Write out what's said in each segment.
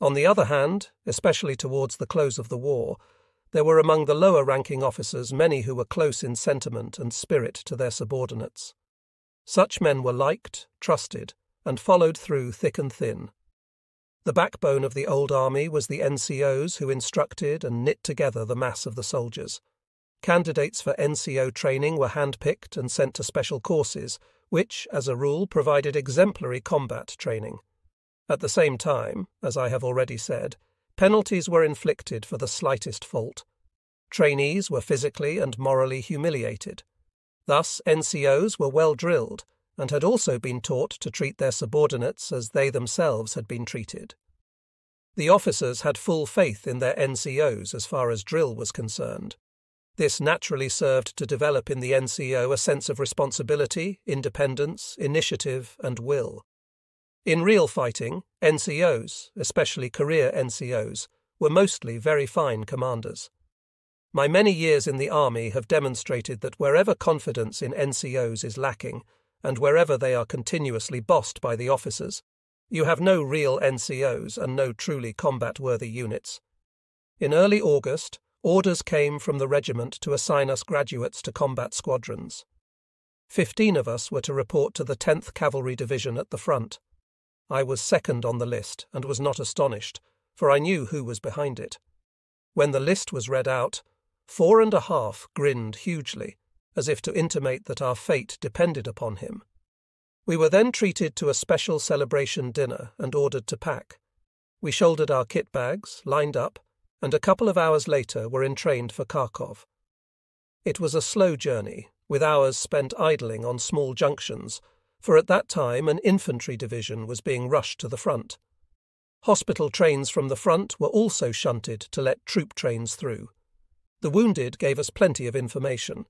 On the other hand, especially towards the close of the war, there were among the lower-ranking officers many who were close in sentiment and spirit to their subordinates. Such men were liked, trusted, and followed through thick and thin. The backbone of the old army was the NCOs who instructed and knit together the mass of the soldiers. Candidates for NCO training were handpicked and sent to special courses, which, as a rule, provided exemplary combat training. At the same time, as I have already said, penalties were inflicted for the slightest fault. Trainees were physically and morally humiliated. Thus, NCOs were well drilled and had also been taught to treat their subordinates as they themselves had been treated. The officers had full faith in their NCOs as far as drill was concerned. This naturally served to develop in the NCO a sense of responsibility, independence, initiative, and will. In real fighting, NCOs, especially career NCOs, were mostly very fine commanders. My many years in the army have demonstrated that wherever confidence in NCOs is lacking, and wherever they are continuously bossed by the officers, you have no real NCOs and no truly combat-worthy units. In early August, orders came from the regiment to assign us graduates to combat squadrons. 15 of us were to report to the 10th Cavalry Division at the front. I was second on the list and was not astonished, for I knew who was behind it. When the list was read out, 4½ grinned hugely, as if to intimate that our fate depended upon him. We were then treated to a special celebration dinner and ordered to pack. We shouldered our kit bags, lined up, and a couple of hours later were entrained for Kharkov. It was a slow journey, with hours spent idling on small junctions, for at that time an infantry division was being rushed to the front. Hospital trains from the front were also shunted to let troop trains through. The wounded gave us plenty of information.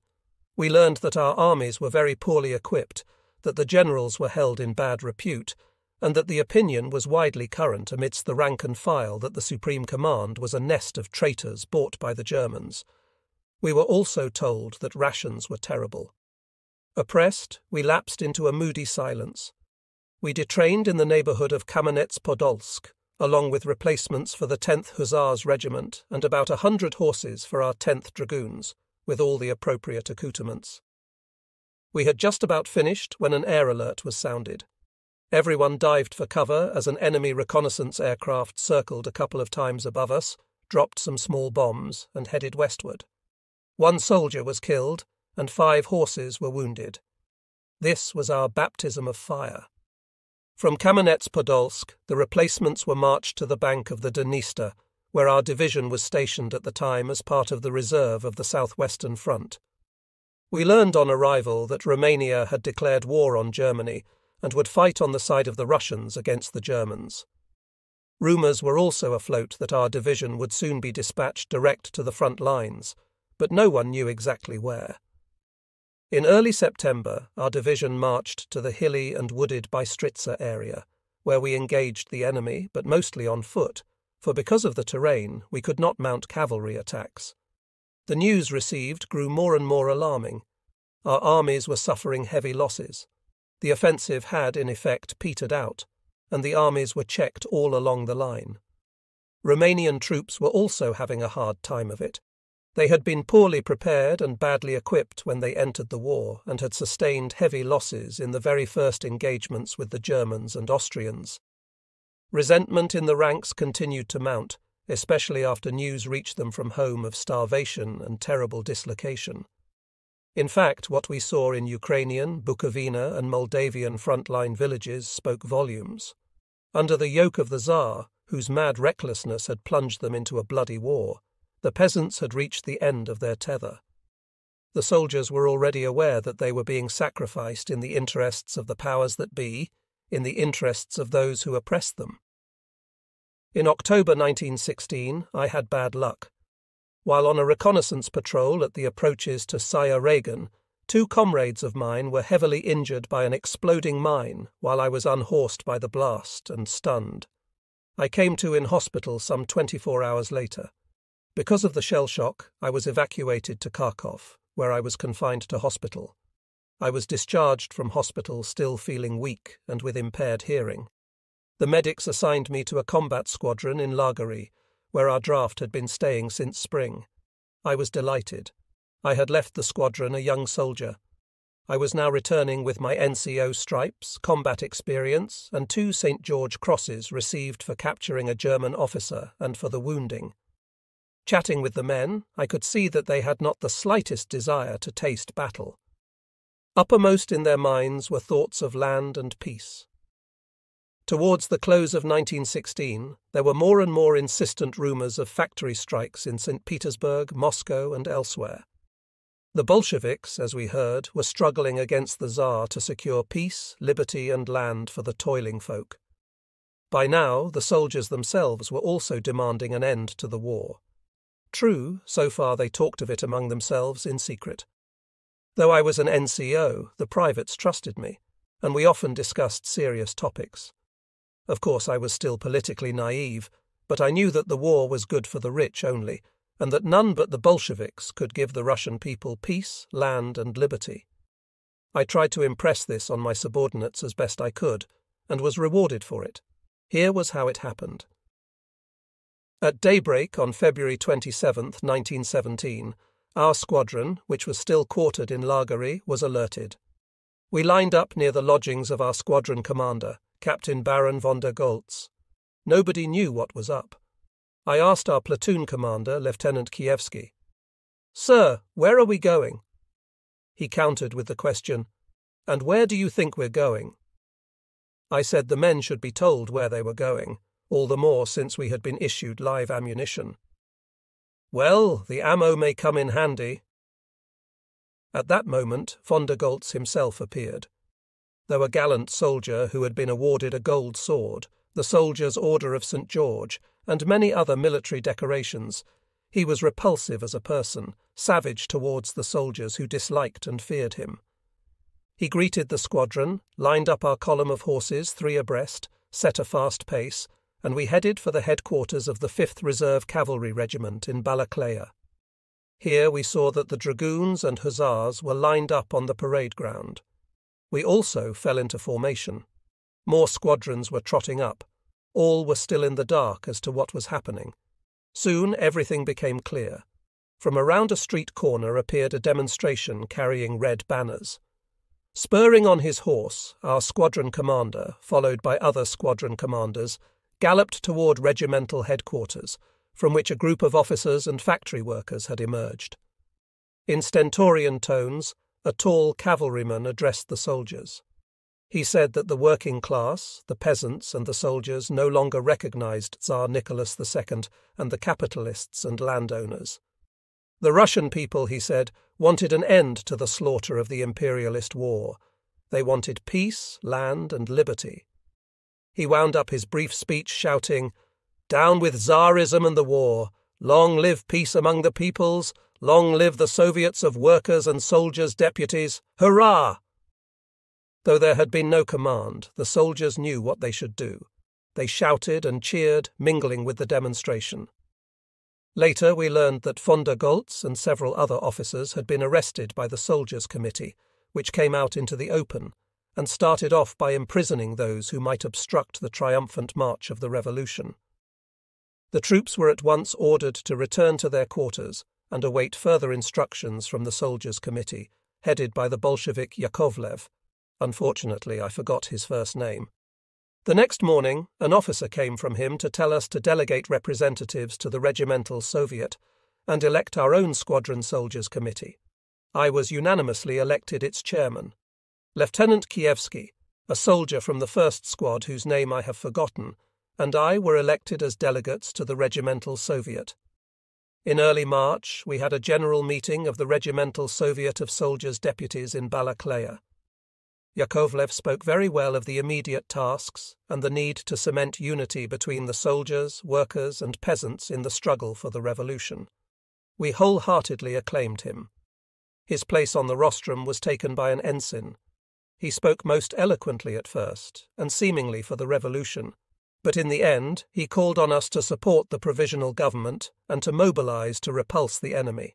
We learned that our armies were very poorly equipped, that the generals were held in bad repute, and that the opinion was widely current amidst the rank and file that the Supreme Command was a nest of traitors bought by the Germans. We were also told that rations were terrible. Oppressed, we lapsed into a moody silence. We detrained in the neighbourhood of Kamenets-Podolsk, along with replacements for the 10th Hussars Regiment and about 100 horses for our 10th Dragoons, with all the appropriate accoutrements. We had just about finished when an air alert was sounded. Everyone dived for cover as an enemy reconnaissance aircraft circled a couple of times above us, dropped some small bombs, and headed westward. 1 soldier was killed, and 5 horses were wounded. This was our baptism of fire. From Kamenets-Podolsk, the replacements were marched to the bank of the Dniester, where our division was stationed at the time as part of the reserve of the Southwestern Front. We learned on arrival that Romania had declared war on Germany and would fight on the side of the Russians against the Germans. Rumours were also afloat that our division would soon be dispatched direct to the front lines, but no one knew exactly where. In early September, our division marched to the hilly and wooded Bystritza area, where we engaged the enemy, but mostly on foot, for because of the terrain, we could not mount cavalry attacks. The news received grew more and more alarming. Our armies were suffering heavy losses. The offensive had, in effect, petered out, and the armies were checked all along the line. Romanian troops were also having a hard time of it. They had been poorly prepared and badly equipped when they entered the war and had sustained heavy losses in the very first engagements with the Germans and Austrians. Resentment in the ranks continued to mount, especially after news reached them from home of starvation and terrible dislocation. In fact, what we saw in Ukrainian, Bukovina and Moldavian frontline villages spoke volumes. Under the yoke of the Tsar, whose mad recklessness had plunged them into a bloody war, the peasants had reached the end of their tether. The soldiers were already aware that they were being sacrificed in the interests of the powers that be, in the interests of those who oppressed them. In October 1916, I had bad luck. While on a reconnaissance patrol at the approaches to Saya Regan, 2 comrades of mine were heavily injured by an exploding mine while I was unhorsed by the blast and stunned. I came to in hospital some 24 hours later. Because of the shell shock, I was evacuated to Kharkov, where I was confined to hospital. I was discharged from hospital still feeling weak and with impaired hearing. The medics assigned me to a combat squadron in Lagery, where our draft had been staying since spring. I was delighted. I had left the squadron a young soldier. I was now returning with my NCO stripes, combat experience, and 2 St. George crosses received for capturing a German officer and for the wounding. Chatting with the men, I could see that they had not the slightest desire to taste battle. Uppermost in their minds were thoughts of land and peace. Towards the close of 1916, there were more and more insistent rumours of factory strikes in St. Petersburg, Moscow, and elsewhere. The Bolsheviks, as we heard, were struggling against the Tsar to secure peace, liberty, and land for the toiling folk. By now, the soldiers themselves were also demanding an end to the war. True, so far they talked of it among themselves in secret. Though I was an NCO, the privates trusted me, and we often discussed serious topics. Of course, I was still politically naive, but I knew that the war was good for the rich only, and that none but the Bolsheviks could give the Russian people peace, land, and liberty. I tried to impress this on my subordinates as best I could, and was rewarded for it. Here was how it happened. At daybreak on February 27, 1917, our squadron, which was still quartered in Lagery, was alerted. We lined up near the lodgings of our squadron commander, Captain Baron von der Goltz. Nobody knew what was up. I asked our platoon commander, Lieutenant Kievsky, "Sir, where are we going?" He countered with the question, "And where do you think we're going?" I said the men should be told where they were going, all the more since we had been issued live ammunition. "Well, the ammo may come in handy." At that moment, von der Goltz himself appeared. Though a gallant soldier who had been awarded a gold sword, the Soldier's Order of St. George, and many other military decorations, he was repulsive as a person, savage towards the soldiers who disliked and feared him. He greeted the squadron, lined up our column of horses 3 abreast, set a fast pace, and we headed for the headquarters of the 5th Reserve Cavalry Regiment in Balaclava. Here we saw that the dragoons and hussars were lined up on the parade ground. We also fell into formation. More squadrons were trotting up. All were still in the dark as to what was happening. Soon everything became clear. From around a street corner appeared a demonstration carrying red banners. Spurring on his horse, our squadron commander, followed by other squadron commanders, galloped toward regimental headquarters, from which a group of officers and factory workers had emerged. In stentorian tones, a tall cavalryman addressed the soldiers. He said that the working class, the peasants and the soldiers no longer recognized Tsar Nicholas II and the capitalists and landowners. The Russian people, he said, wanted an end to the slaughter of the imperialist war. They wanted peace, land, and liberty. He wound up his brief speech shouting, "Down with Tsarism and the war! Long live peace among the peoples! Long live the Soviets of Workers' and Soldiers' Deputies! Hurrah!" Though there had been no command, the soldiers knew what they should do. They shouted and cheered, mingling with the demonstration. Later we learned that von der Goltz and several other officers had been arrested by the Soldiers' Committee, which came out into the open, and started off by imprisoning those who might obstruct the triumphant march of the revolution. The troops were at once ordered to return to their quarters and await further instructions from the Soldiers' Committee, headed by the Bolshevik Yakovlev. Unfortunately, I forgot his first name. The next morning, an officer came from him to tell us to delegate representatives to the Regimental Soviet and elect our own Squadron Soldiers' Committee. I was unanimously elected its chairman. Lieutenant Kievsky, a soldier from the 1st Squad whose name I have forgotten, and I were elected as delegates to the Regimental Soviet. In early March, we had a general meeting of the Regimental Soviet of Soldiers' Deputies in Balaclava. Yakovlev spoke very well of the immediate tasks and the need to cement unity between the soldiers, workers, and peasants in the struggle for the revolution. We wholeheartedly acclaimed him. His place on the rostrum was taken by an ensign. He spoke most eloquently at first, and seemingly for the revolution, but in the end he called on us to support the provisional government and to mobilize to repulse the enemy.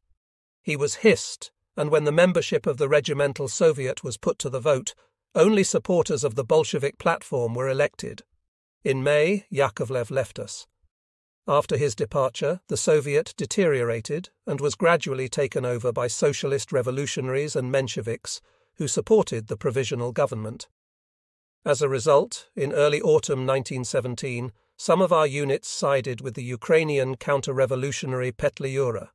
He was hissed, and when the membership of the Regimental Soviet was put to the vote, only supporters of the Bolshevik platform were elected. In May, Yakovlev left us. After his departure, the Soviet deteriorated and was gradually taken over by socialist revolutionaries and Mensheviks who supported the provisional government. As a result, in early autumn 1917, some of our units sided with the Ukrainian counter-revolutionary Petliura.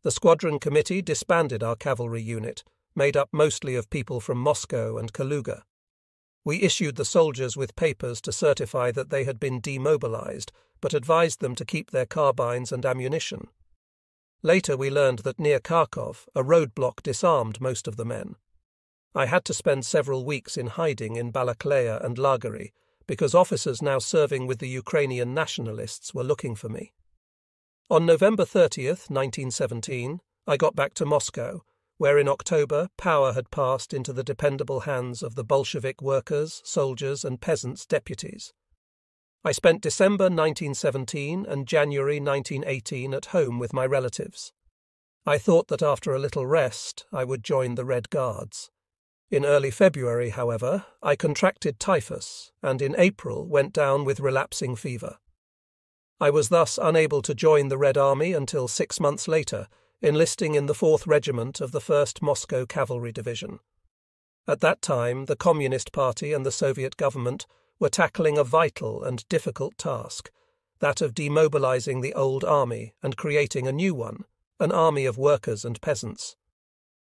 The squadron committee disbanded our cavalry unit, made up mostly of people from Moscow and Kaluga. We issued the soldiers with papers to certify that they had been demobilized, but advised them to keep their carbines and ammunition. Later we learned that near Kharkov, a roadblock disarmed most of the men. I had to spend several weeks in hiding in Balakleya and Lagari, because officers now serving with the Ukrainian nationalists were looking for me. On November 30th, 1917, I got back to Moscow, where in October power had passed into the dependable hands of the Bolshevik workers, soldiers and peasants' deputies. I spent December 1917 and January 1918 at home with my relatives. I thought that after a little rest I would join the Red Guards. In early February, however, I contracted typhus and in April went down with relapsing fever. I was thus unable to join the Red Army until 6 months later, enlisting in the 4th Regiment of the 1st Moscow Cavalry Division. At that time, the Communist Party and the Soviet government were tackling a vital and difficult task, that of demobilizing the old army and creating a new one, an army of workers and peasants.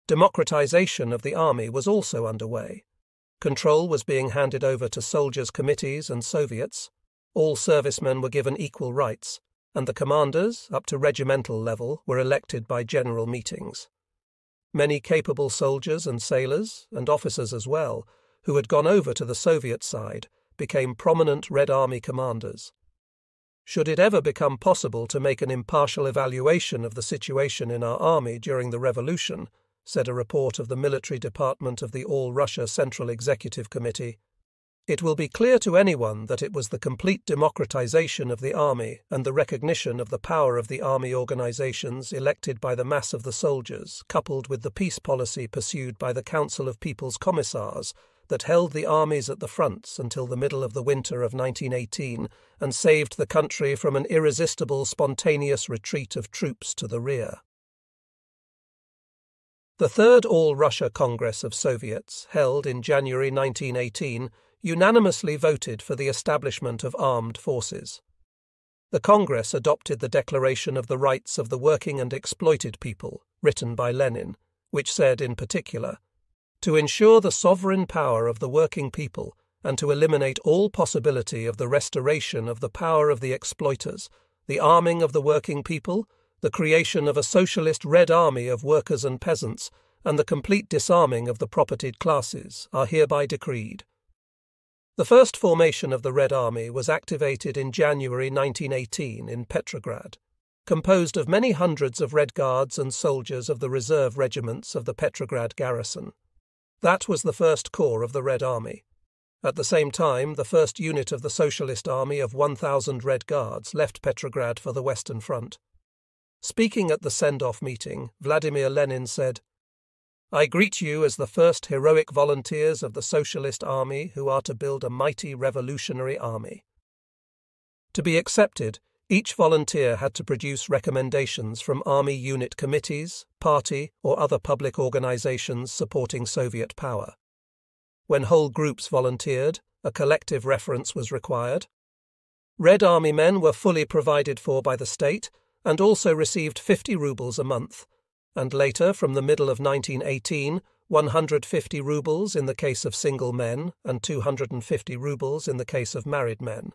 Democratization of the army was also underway. Control was being handed over to soldiers' committees and Soviets. All servicemen were given equal rights, and the commanders, up to regimental level, were elected by general meetings. Many capable soldiers and sailors, and officers as well, who had gone over to the Soviet side, became prominent Red Army commanders. Should it ever become possible to make an impartial evaluation of the situation in our army during the revolution, said a report of the military department of the All-Russia Central Executive Committee, it will be clear to anyone that it was the complete democratization of the army and the recognition of the power of the army organizations elected by the mass of the soldiers, coupled with the peace policy pursued by the Council of People's Commissars, that held the armies at the fronts until the middle of the winter of 1918 and saved the country from an irresistible spontaneous retreat of troops to the rear. The Third All-Russia Congress of Soviets, held in January 1918, unanimously voted for the establishment of armed forces. The Congress adopted the Declaration of the Rights of the Working and Exploited People, written by Lenin, which said in particular, "To ensure the sovereign power of the working people and to eliminate all possibility of the restoration of the power of the exploiters, the arming of the working people, the creation of a socialist Red Army of workers and peasants, and the complete disarming of the propertied classes are hereby decreed." The first formation of the Red Army was activated in January 1918 in Petrograd, composed of many hundreds of Red Guards and soldiers of the reserve regiments of the Petrograd garrison. That was the first corps of the Red Army. At the same time, the first unit of the Socialist Army of 1,000 Red Guards left Petrograd for the Western Front. Speaking at the send-off meeting, Vladimir Lenin said, "I greet you as the first heroic volunteers of the Socialist Army who are to build a mighty revolutionary army." To be accepted, each volunteer had to produce recommendations from army unit committees, party, or other public organizations supporting Soviet power. When whole groups volunteered, a collective reference was required. Red Army men were fully provided for by the state and also received 50 rubles a month, and later, from the middle of 1918, 150 rubles in the case of single men and 250 rubles in the case of married men.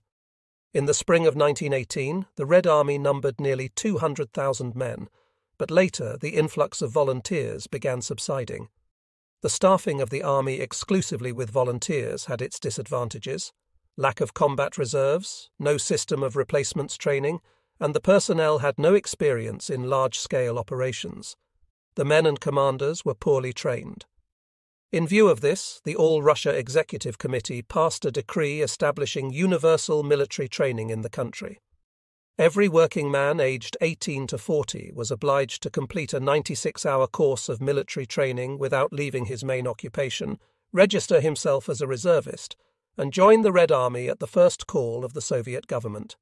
In the spring of 1918, the Red Army numbered nearly 200,000 men, but later the influx of volunteers began subsiding. The staffing of the army exclusively with volunteers had its disadvantages: lack of combat reserves, no system of replacements training, and the personnel had no experience in large-scale operations. The men and commanders were poorly trained. In view of this, the All-Russia Executive Committee passed a decree establishing universal military training in the country. Every working man aged 18 to 40 was obliged to complete a 96-hour course of military training without leaving his main occupation, register himself as a reservist, and join the Red Army at the first call of the Soviet government.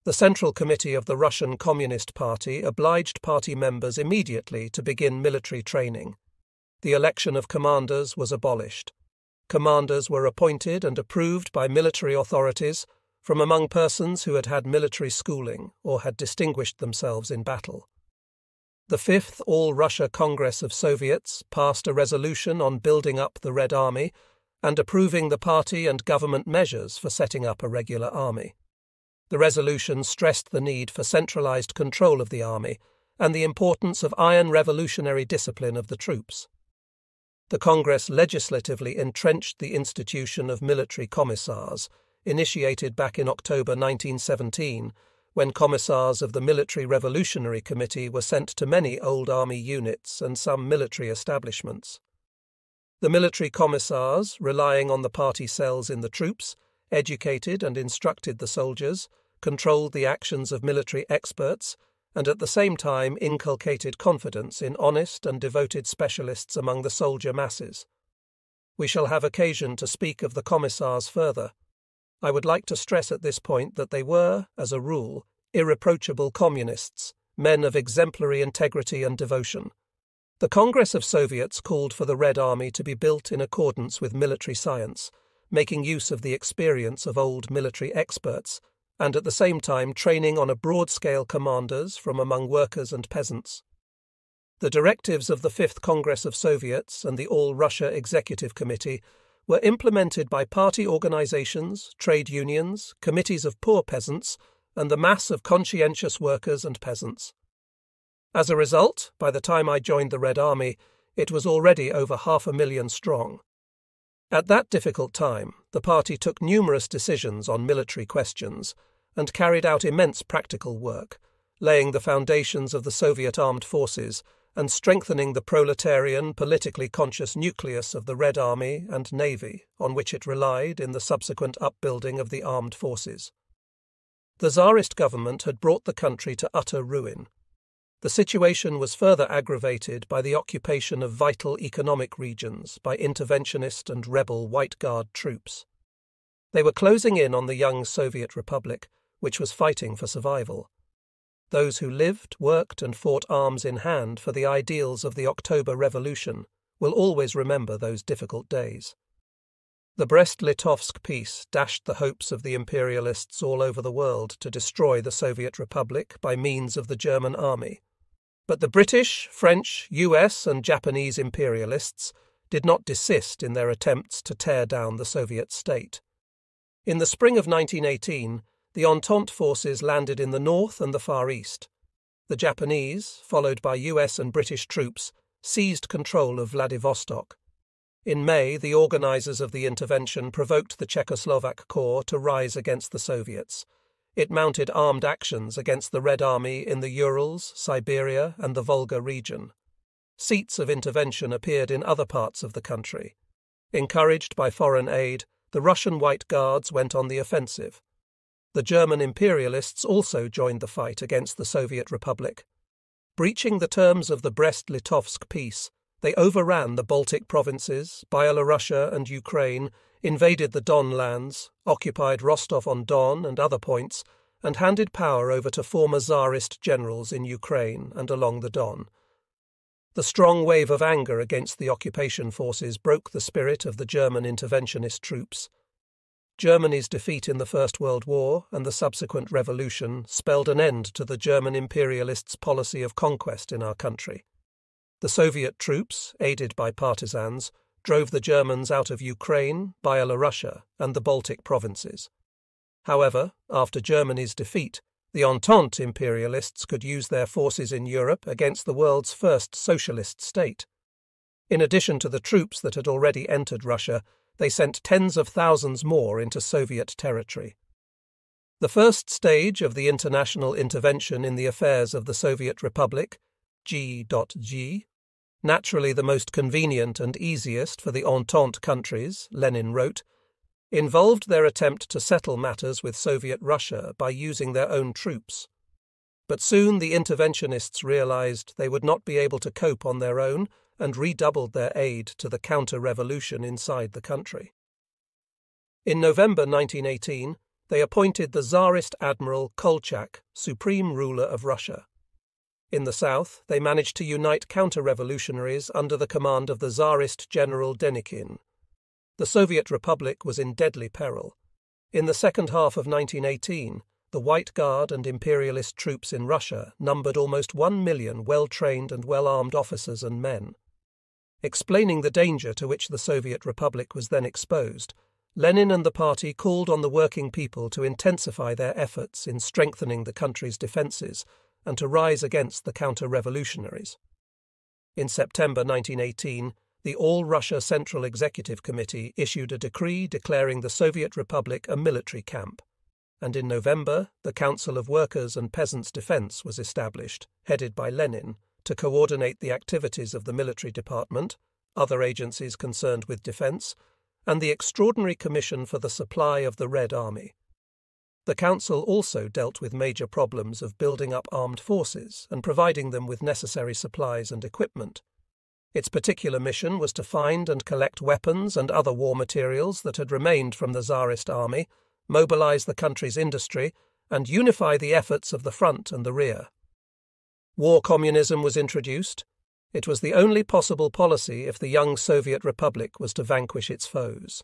The Central Committee of the Russian Communist Party obliged party members immediately to begin military training. The election of commanders was abolished. Commanders were appointed and approved by military authorities from among persons who had had military schooling or had distinguished themselves in battle. The Fifth All-Russia Congress of Soviets passed a resolution on building up the Red Army and approving the party and government measures for setting up a regular army. The resolution stressed the need for centralized control of the army and the importance of iron revolutionary discipline of the troops. The Congress legislatively entrenched the institution of military commissars, initiated back in October 1917, when commissars of the Military Revolutionary Committee were sent to many old army units and some military establishments. The military commissars, relying on the party cells in the troops, educated and instructed the soldiers, controlled the actions of military experts, and at the same time inculcated confidence in honest and devoted specialists among the soldier masses. We shall have occasion to speak of the commissars further. I would like to stress at this point that they were, as a rule, irreproachable communists, men of exemplary integrity and devotion. The Congress of Soviets called for the Red Army to be built in accordance with military science, making use of the experience of old military experts, and at the same time training on a broad-scale commanders from among workers and peasants. The directives of the Fifth Congress of Soviets and the All-Russia Executive Committee were implemented by party organizations, trade unions, committees of poor peasants, and the mass of conscientious workers and peasants. As a result, by the time I joined the Red Army, it was already over 500,000 strong. At that difficult time, the party took numerous decisions on military questions and carried out immense practical work, laying the foundations of the Soviet armed forces and strengthening the proletarian, politically conscious nucleus of the Red Army and Navy, on which it relied in the subsequent upbuilding of the armed forces. The Tsarist government had brought the country to utter ruin. The situation was further aggravated by the occupation of vital economic regions by interventionist and rebel White Guard troops. They were closing in on the young Soviet Republic, which was fighting for survival. Those who lived, worked, and fought arms in hand for the ideals of the October Revolution will always remember those difficult days. The Brest-Litovsk peace dashed the hopes of the imperialists all over the world to destroy the Soviet Republic by means of the German army. But the British, French, US, and Japanese imperialists did not desist in their attempts to tear down the Soviet state. In the spring of 1918, the Entente forces landed in the north and the Far East. The Japanese, followed by US and British troops, seized control of Vladivostok. In May, the organizers of the intervention provoked the Czechoslovak Corps to rise against the Soviets. It mounted armed actions against the Red Army in the Urals, Siberia, and the Volga region. Seats of intervention appeared in other parts of the country. Encouraged by foreign aid, the Russian White Guards went on the offensive. The German imperialists also joined the fight against the Soviet Republic. Breaching the terms of the Brest-Litovsk peace, they overran the Baltic provinces, Byelorussia and Ukraine, invaded the Don lands, occupied Rostov-on-Don and other points, and handed power over to former Tsarist generals in Ukraine and along the Don. The strong wave of anger against the occupation forces broke the spirit of the German interventionist troops. Germany's defeat in the First World War and the subsequent revolution spelled an end to the German imperialists' policy of conquest in our country. The Soviet troops, aided by partisans, drove the Germans out of Ukraine, Byelorussia, and the Baltic provinces. However, after Germany's defeat, the Entente imperialists could use their forces in Europe against the world's first socialist state. In addition to the troops that had already entered Russia, they sent tens of thousands more into Soviet territory. The first stage of the international intervention in the affairs of the Soviet Republic, G.G., naturally the most convenient and easiest for the Entente countries, Lenin wrote, involved their attempt to settle matters with Soviet Russia by using their own troops. But soon the interventionists realized they would not be able to cope on their own and redoubled their aid to the counter-revolution inside the country. In November 1918, they appointed the Tsarist Admiral Kolchak supreme ruler of Russia. In the south, they managed to unite counter-revolutionaries under the command of the Tsarist General Denikin. The Soviet Republic was in deadly peril. In the second half of 1918, the White Guard and imperialist troops in Russia numbered almost 1 million well-trained and well-armed officers and men. Explaining the danger to which the Soviet Republic was then exposed, Lenin and the party called on the working people to intensify their efforts in strengthening the country's defences and to rise against the counter-revolutionaries. In September 1918, the All-Russia Central Executive Committee issued a decree declaring the Soviet Republic a military camp, and in November the Council of Workers' and Peasants' Defence was established, headed by Lenin, to coordinate the activities of the military department, other agencies concerned with defence, and the Extraordinary Commission for the Supply of the Red Army. The Council also dealt with major problems of building up armed forces and providing them with necessary supplies and equipment. Its particular mission was to find and collect weapons and other war materials that had remained from the Tsarist army, mobilize the country's industry, and unify the efforts of the front and the rear. War communism was introduced. It was the only possible policy if the young Soviet Republic was to vanquish its foes.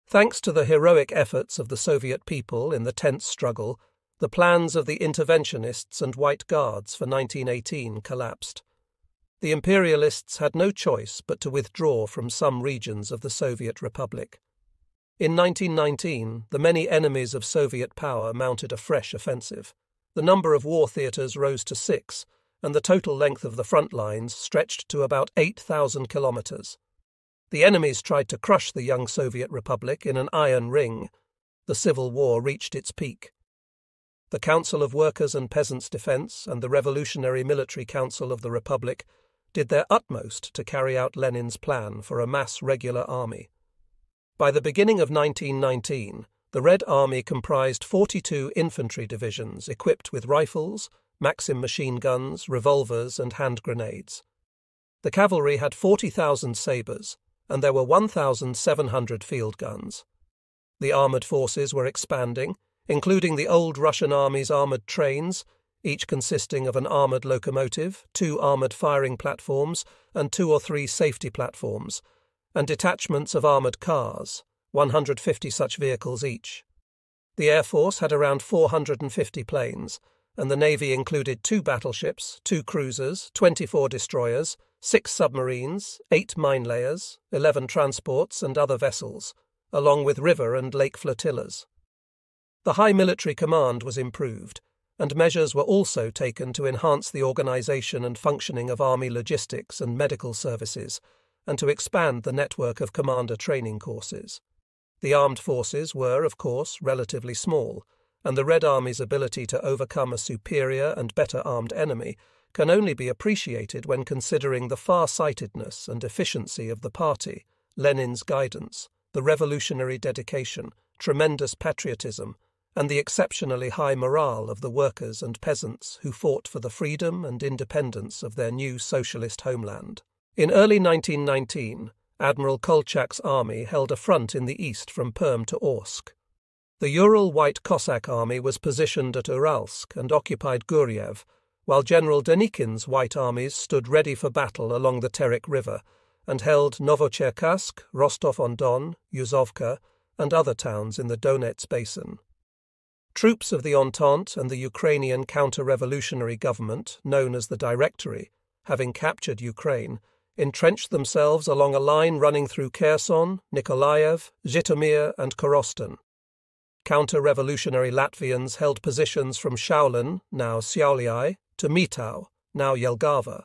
Thanks to the heroic efforts of the Soviet people in the tense struggle, the plans of the interventionists and White Guards for 1918 collapsed. The imperialists had no choice but to withdraw from some regions of the Soviet Republic. In 1919, the many enemies of Soviet power mounted a fresh offensive. The number of war theatres rose to 6, and the total length of the front lines stretched to about 8,000 kilometres. The enemies tried to crush the young Soviet Republic in an iron ring. The Civil War reached its peak. The Council of Workers' and Peasants' Defence and the Revolutionary Military Council of the Republic did their utmost to carry out Lenin's plan for a mass regular army. By the beginning of 1919, the Red Army comprised 42 infantry divisions equipped with rifles, Maxim machine guns, revolvers, and hand grenades. The cavalry had 40,000 sabres, and there were 1,700 field guns. The armoured forces were expanding, including the old Russian Army's armoured trains, each consisting of an armoured locomotive, 2 armoured firing platforms, and 2 or 3 safety platforms, and detachments of armoured cars, 150 such vehicles each. The Air Force had around 450 planes, and the Navy included 2 battleships, 2 cruisers, 24 destroyers, 6 submarines, 8 mine-layers, 11 transports and other vessels, along with river and lake flotillas. The high military command was improved, and measures were also taken to enhance the organisation and functioning of army logistics and medical services, and to expand the network of commander training courses. The armed forces were, of course, relatively small, and the Red Army's ability to overcome a superior and better armed enemy can only be appreciated when considering the far-sightedness and efficiency of the party, Lenin's guidance, the revolutionary dedication, tremendous patriotism, and the exceptionally high morale of the workers and peasants who fought for the freedom and independence of their new socialist homeland. In early 1919, Admiral Kolchak's army held a front in the east from Perm to Orsk. The Ural White Cossack Army was positioned at Uralsk and occupied Guryev, while General Denikin's White armies stood ready for battle along the Terek River and held Novocherkassk, Rostov-on-Don, Yuzovka, and other towns in the Donets Basin. Troops of the Entente and the Ukrainian counter-revolutionary government, known as the Directory, having captured Ukraine, entrenched themselves along a line running through Kherson, Nikolaev, Zhytomyr, and Korostan. Counter-revolutionary Latvians held positions from Shaulin, now Šiauliai, to Mitau, now Jelgava,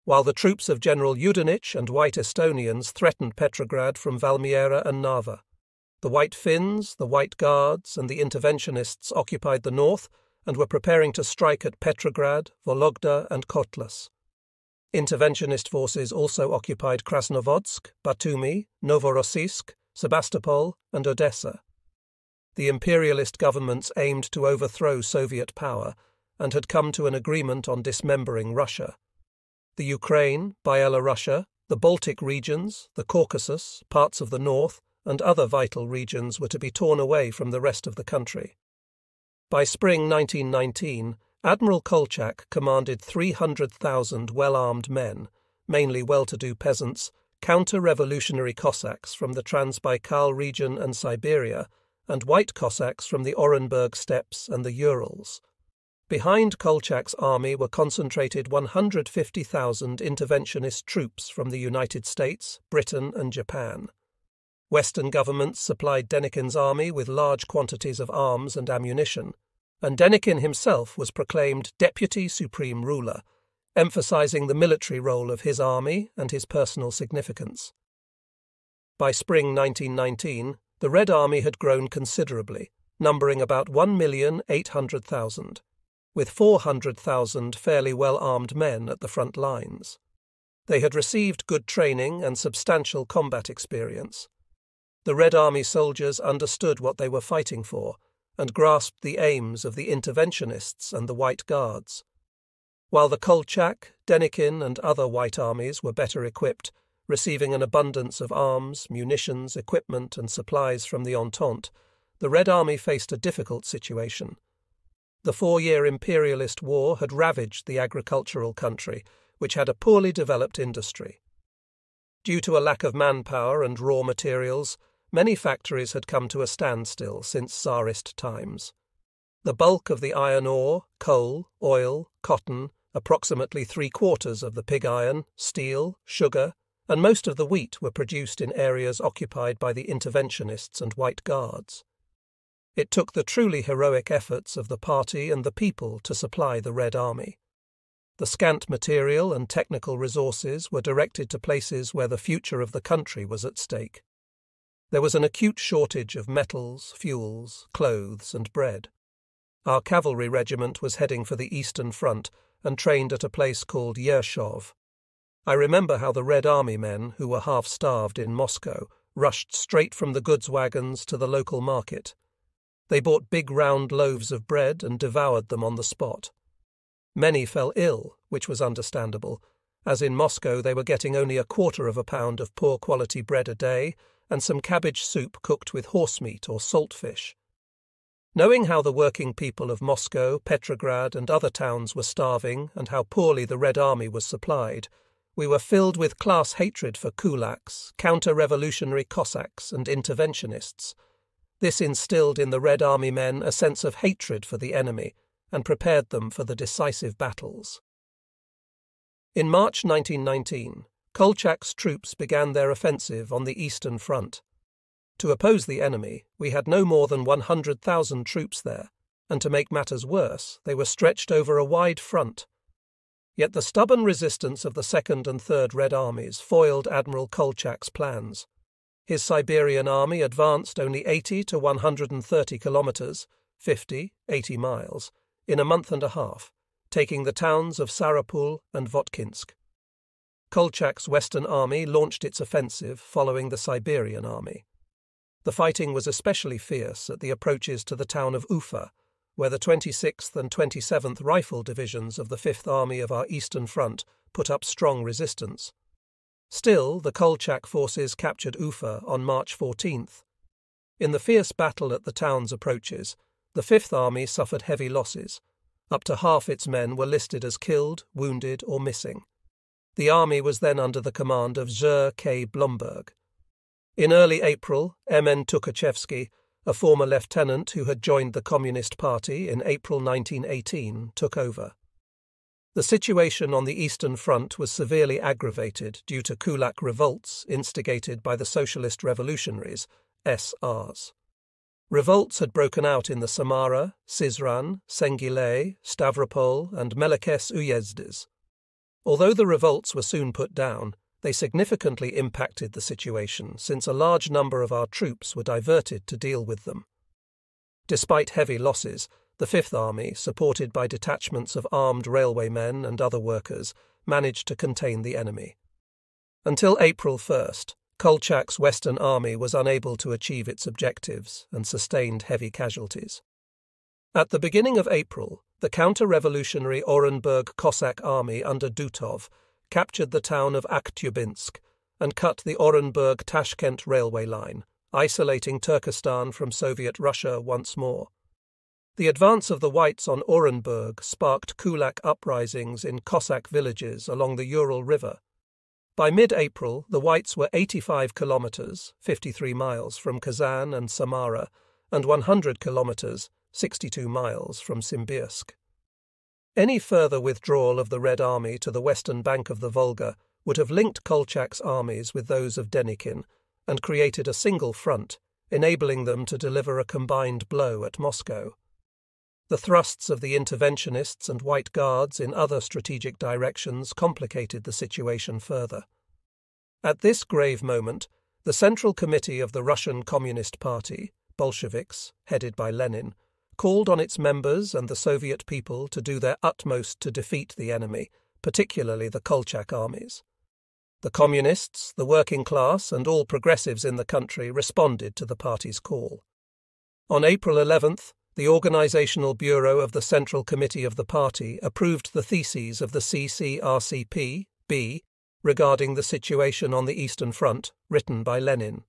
while the troops of General Yudenich and White Estonians threatened Petrograd from Valmiera and Narva. The White Finns, the White Guards, and the interventionists occupied the north and were preparing to strike at Petrograd, Vologda, and Kotlas. Interventionist forces also occupied Krasnovodsk, Batumi, Novorossiysk, Sebastopol, and Odessa. The imperialist governments aimed to overthrow Soviet power and had come to an agreement on dismembering Russia. The Ukraine, Byelorussia, the Baltic regions, the Caucasus, parts of the north, and other vital regions were to be torn away from the rest of the country. By spring 1919, Admiral Kolchak commanded 300,000 well-armed men, mainly well-to-do peasants, counter-revolutionary Cossacks from the Transbaikal region and Siberia, and white Cossacks from the Orenburg steppes and the Urals. Behind Kolchak's army were concentrated 150,000 interventionist troops from the United States, Britain, and Japan. Western governments supplied Denikin's army with large quantities of arms and ammunition, and Denikin himself was proclaimed Deputy Supreme Ruler, emphasizing the military role of his army and his personal significance. By spring 1919, the Red Army had grown considerably, numbering about 1,800,000, with 400,000 fairly well-armed men at the front lines. They had received good training and substantial combat experience. The Red Army soldiers understood what they were fighting for and grasped the aims of the interventionists and the White Guards. While the Kolchak, Denikin, and other White Armies were better equipped, receiving an abundance of arms, munitions, equipment, and supplies from the Entente, the Red Army faced a difficult situation. The 4-year imperialist war had ravaged the agricultural country, which had a poorly developed industry. Due to a lack of manpower and raw materials, many factories had come to a standstill since Tsarist times. The bulk of the iron ore, coal, oil, cotton, approximately 3/4 of the pig iron, steel, sugar, and most of the wheat were produced in areas occupied by the interventionists and White Guards. It took the truly heroic efforts of the party and the people to supply the Red Army. The scant material and technical resources were directed to places where the future of the country was at stake. There was an acute shortage of metals, fuels, clothes, and bread. Our cavalry regiment was heading for the Eastern Front and trained at a place called Yershov. I remember how the Red Army men, who were half-starved in Moscow, rushed straight from the goods wagons to the local market. They bought big round loaves of bread and devoured them on the spot. Many fell ill, which was understandable, as in Moscow they were getting only 1/4 pound of poor-quality bread a day and some cabbage soup cooked with horsemeat or saltfish. Knowing how the working people of Moscow, Petrograd, and other towns were starving and how poorly the Red Army was supplied, we were filled with class hatred for kulaks, counter-revolutionary Cossacks, and interventionists. This instilled in the Red Army men a sense of hatred for the enemy and prepared them for the decisive battles. In March 1919, Kolchak's troops began their offensive on the Eastern Front. To oppose the enemy, we had no more than 100,000 troops there, and to make matters worse, they were stretched over a wide front. Yet the stubborn resistance of the 2nd and 3rd Red Armies foiled Admiral Kolchak's plans. His Siberian army advanced only 80 to 130 kilometers, 80 miles, in a month and a half, taking the towns of Sarapul and Votkinsk. Kolchak's Western Army launched its offensive following the Siberian Army. The fighting was especially fierce at the approaches to the town of Ufa, where the 26th and 27th Rifle Divisions of the 5th Army of our Eastern Front put up strong resistance. Still, the Kolchak forces captured Ufa on March 14th. In the fierce battle at the town's approaches, the 5th Army suffered heavy losses. Up to half its men were listed as killed, wounded, or missing. The army was then under the command of Zher K. Blomberg. In early April, M.N. Tukhachevsky, a former lieutenant who had joined the Communist Party in April 1918, took over. The situation on the Eastern Front was severely aggravated due to kulak revolts instigated by the Socialist Revolutionaries, SRs. Revolts had broken out in the Samara, Sizran, Sengilay, Stavropol, and Melekes Uyezds. Although the revolts were soon put down, they significantly impacted the situation since a large number of our troops were diverted to deal with them. Despite heavy losses, the 5th Army, supported by detachments of armed railwaymen and other workers, managed to contain the enemy. Until April 1st, Kolchak's Western Army was unable to achieve its objectives and sustained heavy casualties. At the beginning of April, the counter-revolutionary Orenburg Cossack Army under Dutov captured the town of Aktyubinsk and cut the Orenburg-Tashkent railway line, isolating Turkestan from Soviet Russia once more. The advance of the Whites on Orenburg sparked kulak uprisings in Cossack villages along the Ural River. By mid-April, the Whites were 85 kilometers, 53 miles from Kazan and Samara, and 100 kilometers, 62 miles from Simbirsk. Any further withdrawal of the Red Army to the western bank of the Volga would have linked Kolchak's armies with those of Denikin and created a single front, enabling them to deliver a combined blow at Moscow. The thrusts of the interventionists and White Guards in other strategic directions complicated the situation further. At this grave moment, the Central Committee of the Russian Communist Party, Bolsheviks, headed by Lenin, called on its members and the Soviet people to do their utmost to defeat the enemy, particularly the Kolchak armies. The communists, the working class, and all progressives in the country responded to the party's call. On April 11th, the Organizational Bureau of the Central Committee of the party approved the theses of the CCRCP-B regarding the situation on the Eastern Front, written by Lenin.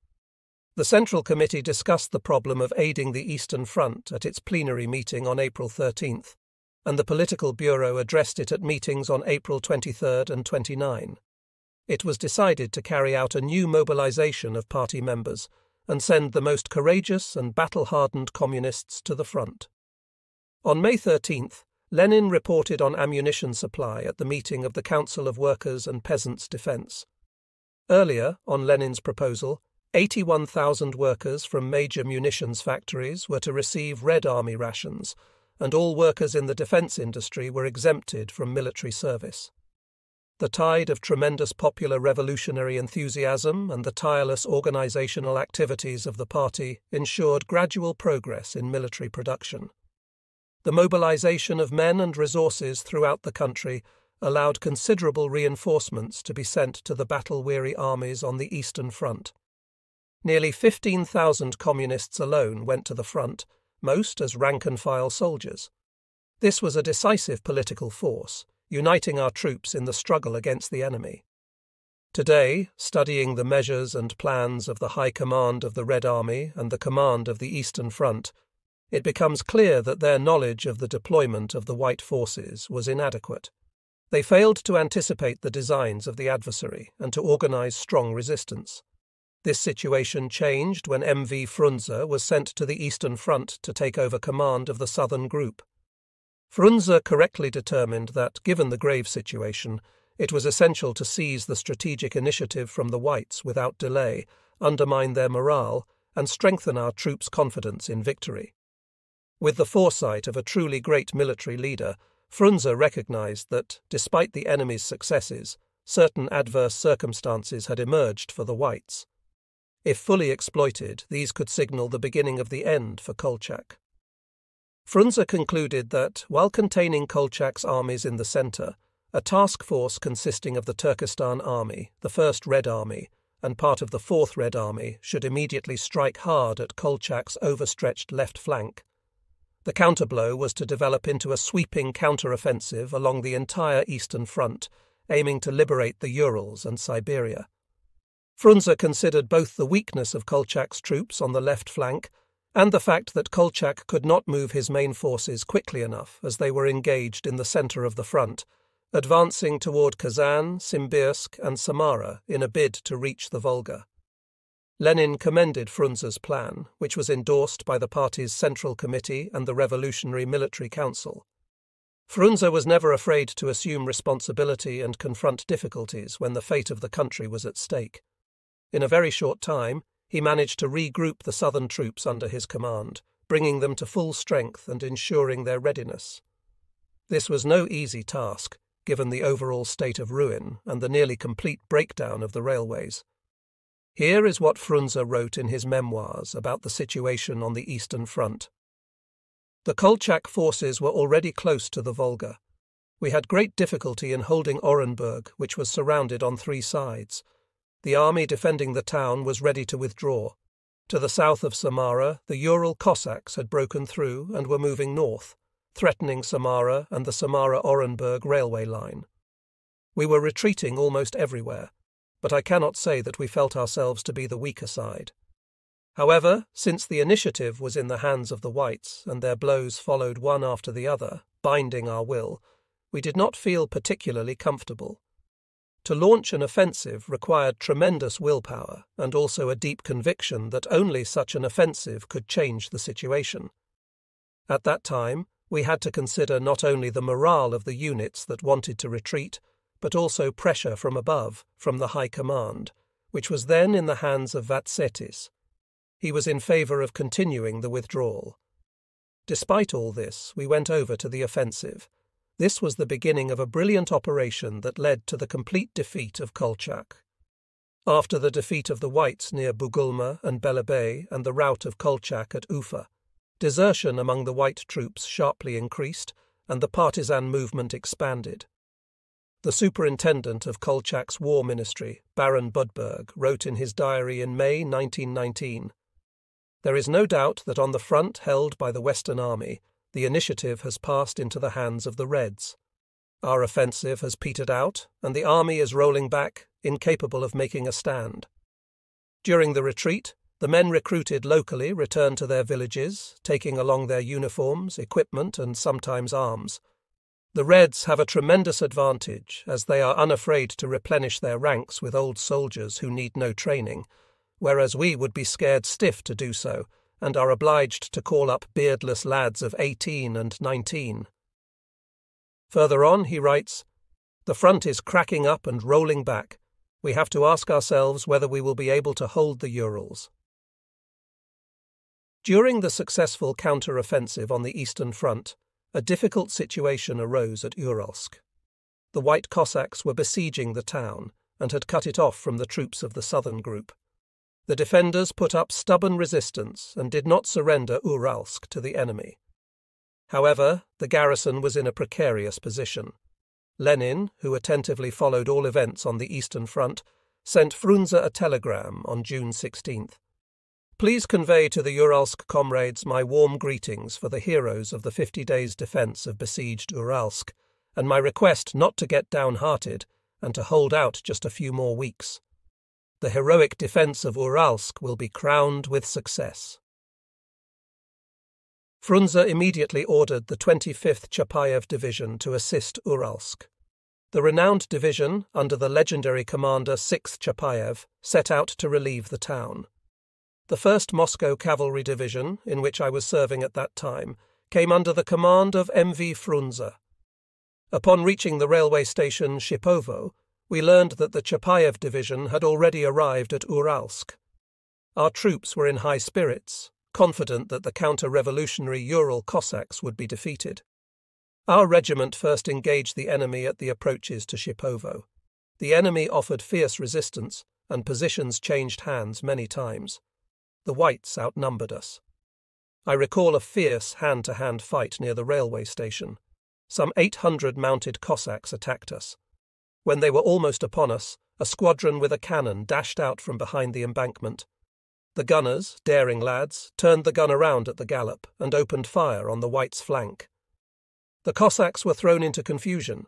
The Central Committee discussed the problem of aiding the Eastern Front at its plenary meeting on April 13th, and the Political Bureau addressed it at meetings on April 23rd and 29. It was decided to carry out a new mobilization of party members and send the most courageous and battle-hardened communists to the front. On May 13th, Lenin reported on ammunition supply at the meeting of the Council of Workers' and Peasants' Defense. Earlier, on Lenin's proposal, 81,000 workers from major munitions factories were to receive Red Army rations, and all workers in the defense industry were exempted from military service. The tide of tremendous popular revolutionary enthusiasm and the tireless organizational activities of the party ensured gradual progress in military production. The mobilization of men and resources throughout the country allowed considerable reinforcements to be sent to the battle-weary armies on the Eastern Front. Nearly 15,000 communists alone went to the front, most as rank-and-file soldiers. This was a decisive political force, uniting our troops in the struggle against the enemy. Today, studying the measures and plans of the High Command of the Red Army and the Command of the Eastern Front, it becomes clear that their knowledge of the deployment of the White forces was inadequate. They failed to anticipate the designs of the adversary and to organize strong resistance. This situation changed when MV Frunze was sent to the Eastern Front to take over command of the Southern Group. Frunze correctly determined that, given the grave situation, it was essential to seize the strategic initiative from the Whites without delay, undermine their morale, and strengthen our troops' confidence in victory. With the foresight of a truly great military leader, Frunze recognized that, despite the enemy's successes, certain adverse circumstances had emerged for the Whites. If fully exploited, these could signal the beginning of the end for Kolchak. Frunze concluded that, while containing Kolchak's armies in the centre, a task force consisting of the Turkestan Army, the 1st Red Army, and part of the 4th Red Army should immediately strike hard at Kolchak's overstretched left flank. The counterblow was to develop into a sweeping counteroffensive along the entire Eastern Front, aiming to liberate the Urals and Siberia. Frunze considered both the weakness of Kolchak's troops on the left flank and the fact that Kolchak could not move his main forces quickly enough as they were engaged in the centre of the front, advancing toward Kazan, Simbirsk and Samara in a bid to reach the Volga. Lenin commended Frunze's plan, which was endorsed by the party's Central Committee and the Revolutionary Military Council. Frunze was never afraid to assume responsibility and confront difficulties when the fate of the country was at stake. In a very short time, he managed to regroup the southern troops under his command, bringing them to full strength and ensuring their readiness. This was no easy task, given the overall state of ruin and the nearly complete breakdown of the railways. Here is what Frunze wrote in his Memoirs about the situation on the Eastern Front. The Kolchak forces were already close to the Volga. We had great difficulty in holding Orenburg, which was surrounded on 3 sides. The army defending the town was ready to withdraw. To the south of Samara, the Ural Cossacks had broken through and were moving north, threatening Samara and the Samara-Orenburg railway line. We were retreating almost everywhere, but I cannot say that we felt ourselves to be the weaker side. However, since the initiative was in the hands of the Whites and their blows followed one after the other, binding our will, we did not feel particularly comfortable. To launch an offensive required tremendous willpower and also a deep conviction that only such an offensive could change the situation. At that time, we had to consider not only the morale of the units that wanted to retreat, but also pressure from above, from the High Command, which was then in the hands of Vatsetis. He was in favour of continuing the withdrawal. Despite all this, we went over to the offensive. This was the beginning of a brilliant operation that led to the complete defeat of Kolchak. After the defeat of the Whites near Bugulma and Belebey and the rout of Kolchak at Ufa, desertion among the White troops sharply increased and the partisan movement expanded. The superintendent of Kolchak's war ministry, Baron Budberg, wrote in his diary in May 1919, "There is no doubt that on the front held by the Western Army, the initiative has passed into the hands of the Reds. Our offensive has petered out, and the army is rolling back, incapable of making a stand. During the retreat, the men recruited locally returned to their villages, taking along their uniforms, equipment, and sometimes arms. The Reds have a tremendous advantage, as they are unafraid to replenish their ranks with old soldiers who need no training, whereas we would be scared stiff to do so, and are obliged to call up beardless lads of 18 and 19. Further on, he writes, "The front is cracking up and rolling back. We have to ask ourselves whether we will be able to hold the Urals." During the successful counter-offensive on the Eastern Front, a difficult situation arose at Uralsk. The White Cossacks were besieging the town and had cut it off from the troops of the southern group. The defenders put up stubborn resistance and did not surrender Uralsk to the enemy. However, the garrison was in a precarious position. Lenin, who attentively followed all events on the Eastern Front, sent Frunze a telegram on June 16th. "Please convey to the Uralsk comrades my warm greetings for the heroes of the 50 days' defence of besieged Uralsk, and my request not to get downhearted and to hold out just a few more weeks. The heroic defence of Uralsk will be crowned with success." Frunze immediately ordered the 25th Chapayev Division to assist Uralsk. The renowned division, under the legendary commander 6th Chapayev, set out to relieve the town. The 1st Moscow Cavalry Division, in which I was serving at that time, came under the command of M.V. Frunze. Upon reaching the railway station Shipovo, we learned that the Chapayev Division had already arrived at Uralsk. Our troops were in high spirits, confident that the counter-revolutionary Ural Cossacks would be defeated. Our regiment first engaged the enemy at the approaches to Shipovo. The enemy offered fierce resistance, and positions changed hands many times. The Whites outnumbered us. I recall a fierce hand-to-hand fight near the railway station. Some 800 mounted Cossacks attacked us. When they were almost upon us, a squadron with a cannon dashed out from behind the embankment. The gunners, daring lads, turned the gun around at the gallop and opened fire on the Whites' flank. The Cossacks were thrown into confusion.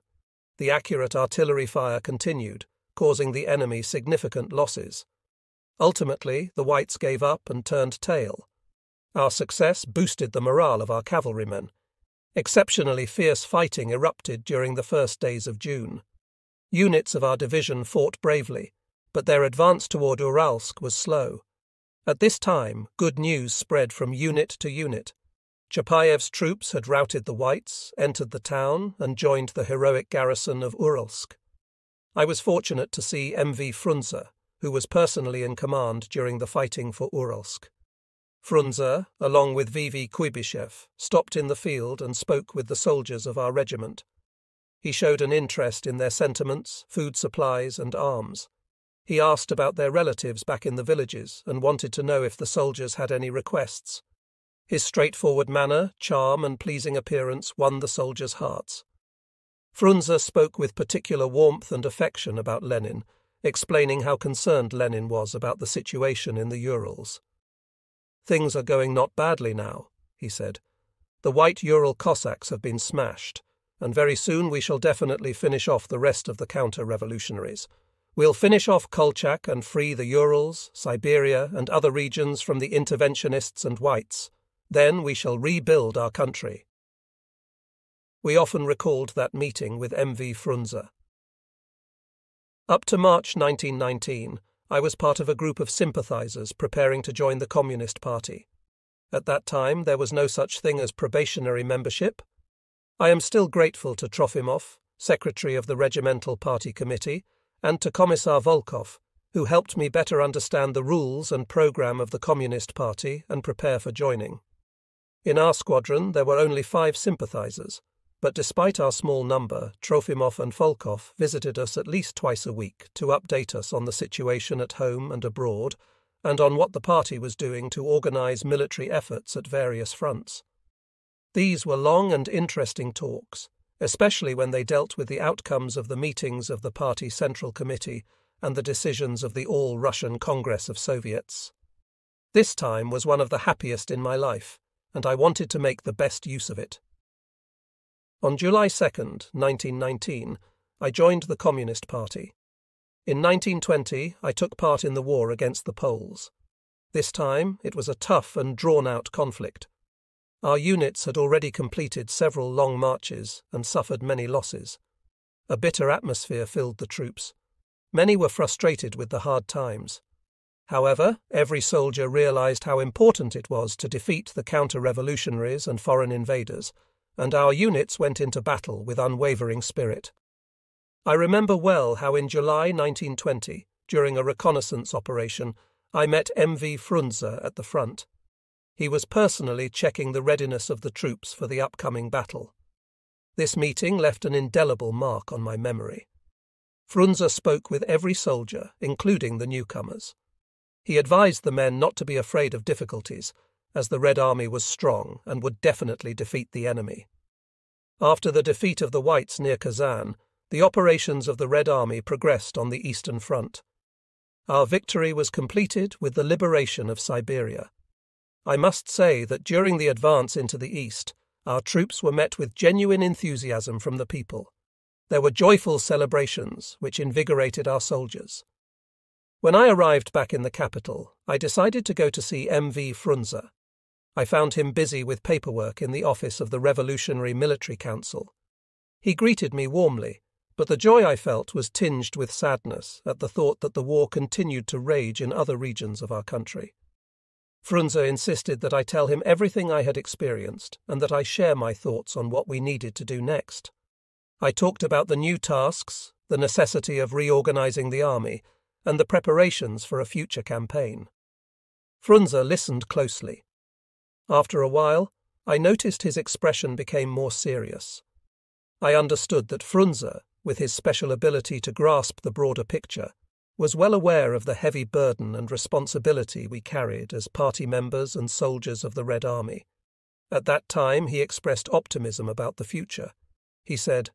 The accurate artillery fire continued, causing the enemy significant losses. Ultimately, the Whites gave up and turned tail. Our success boosted the morale of our cavalrymen. Exceptionally fierce fighting erupted during the first days of June. Units of our division fought bravely, but their advance toward Uralsk was slow. At this time, good news spread from unit to unit. Chapayev's troops had routed the Whites, entered the town, and joined the heroic garrison of Uralsk. I was fortunate to see M.V. Frunze, who was personally in command during the fighting for Uralsk. Frunze, along with V.V. Kuibyshev, stopped in the field and spoke with the soldiers of our regiment. He showed an interest in their sentiments, food supplies, and arms. He asked about their relatives back in the villages and wanted to know if the soldiers had any requests. His straightforward manner, charm, and pleasing appearance won the soldiers' hearts. Frunze spoke with particular warmth and affection about Lenin, explaining how concerned Lenin was about the situation in the Urals. "Things are going not badly now," he said. "The White Ural Cossacks have been smashed, and very soon we shall definitely finish off the rest of the counter-revolutionaries. We'll finish off Kolchak and free the Urals, Siberia, and other regions from the interventionists and whites. Then we shall rebuild our country." We often recalled that meeting with M.V. Frunze. Up to March 1919, I was part of a group of sympathizers preparing to join the Communist Party. At that time, there was no such thing as probationary membership. I am still grateful to Trofimov, secretary of the Regimental Party Committee, and to Commissar Volkov, who helped me better understand the rules and program of the Communist Party and prepare for joining. In our squadron, there were only 5 sympathizers, but despite our small number, Trofimov and Volkov visited us at least twice a week to update us on the situation at home and abroad, and on what the party was doing to organize military efforts at various fronts. These were long and interesting talks, especially when they dealt with the outcomes of the meetings of the Party Central Committee and the decisions of the All-Russian Congress of Soviets. This time was one of the happiest in my life, and I wanted to make the best use of it. On July 2nd, 1919, I joined the Communist Party. In 1920, I took part in the war against the Poles. This time, it was a tough and drawn-out conflict. Our units had already completed several long marches and suffered many losses. A bitter atmosphere filled the troops. Many were frustrated with the hard times. However, every soldier realized how important it was to defeat the counter-revolutionaries and foreign invaders, and our units went into battle with unwavering spirit. I remember well how in July 1920, during a reconnaissance operation, I met M.V. Frunze at the front. He was personally checking the readiness of the troops for the upcoming battle. This meeting left an indelible mark on my memory. Frunze spoke with every soldier, including the newcomers. He advised the men not to be afraid of difficulties, as the Red Army was strong and would definitely defeat the enemy. After the defeat of the Whites near Kazan, the operations of the Red Army progressed on the Eastern Front. Our victory was completed with the liberation of Siberia. I must say that during the advance into the East, our troops were met with genuine enthusiasm from the people. There were joyful celebrations which invigorated our soldiers. When I arrived back in the capital, I decided to go to see M.V. Frunze. I found him busy with paperwork in the office of the Revolutionary Military Council. He greeted me warmly, but the joy I felt was tinged with sadness at the thought that the war continued to rage in other regions of our country. Frunze insisted that I tell him everything I had experienced and that I share my thoughts on what we needed to do next. I talked about the new tasks, the necessity of reorganizing the army, and the preparations for a future campaign. Frunze listened closely. After a while, I noticed his expression became more serious. I understood that Frunze, with his special ability to grasp the broader picture, was well aware of the heavy burden and responsibility we carried as party members and soldiers of the Red Army. At that time, he expressed optimism about the future. He said,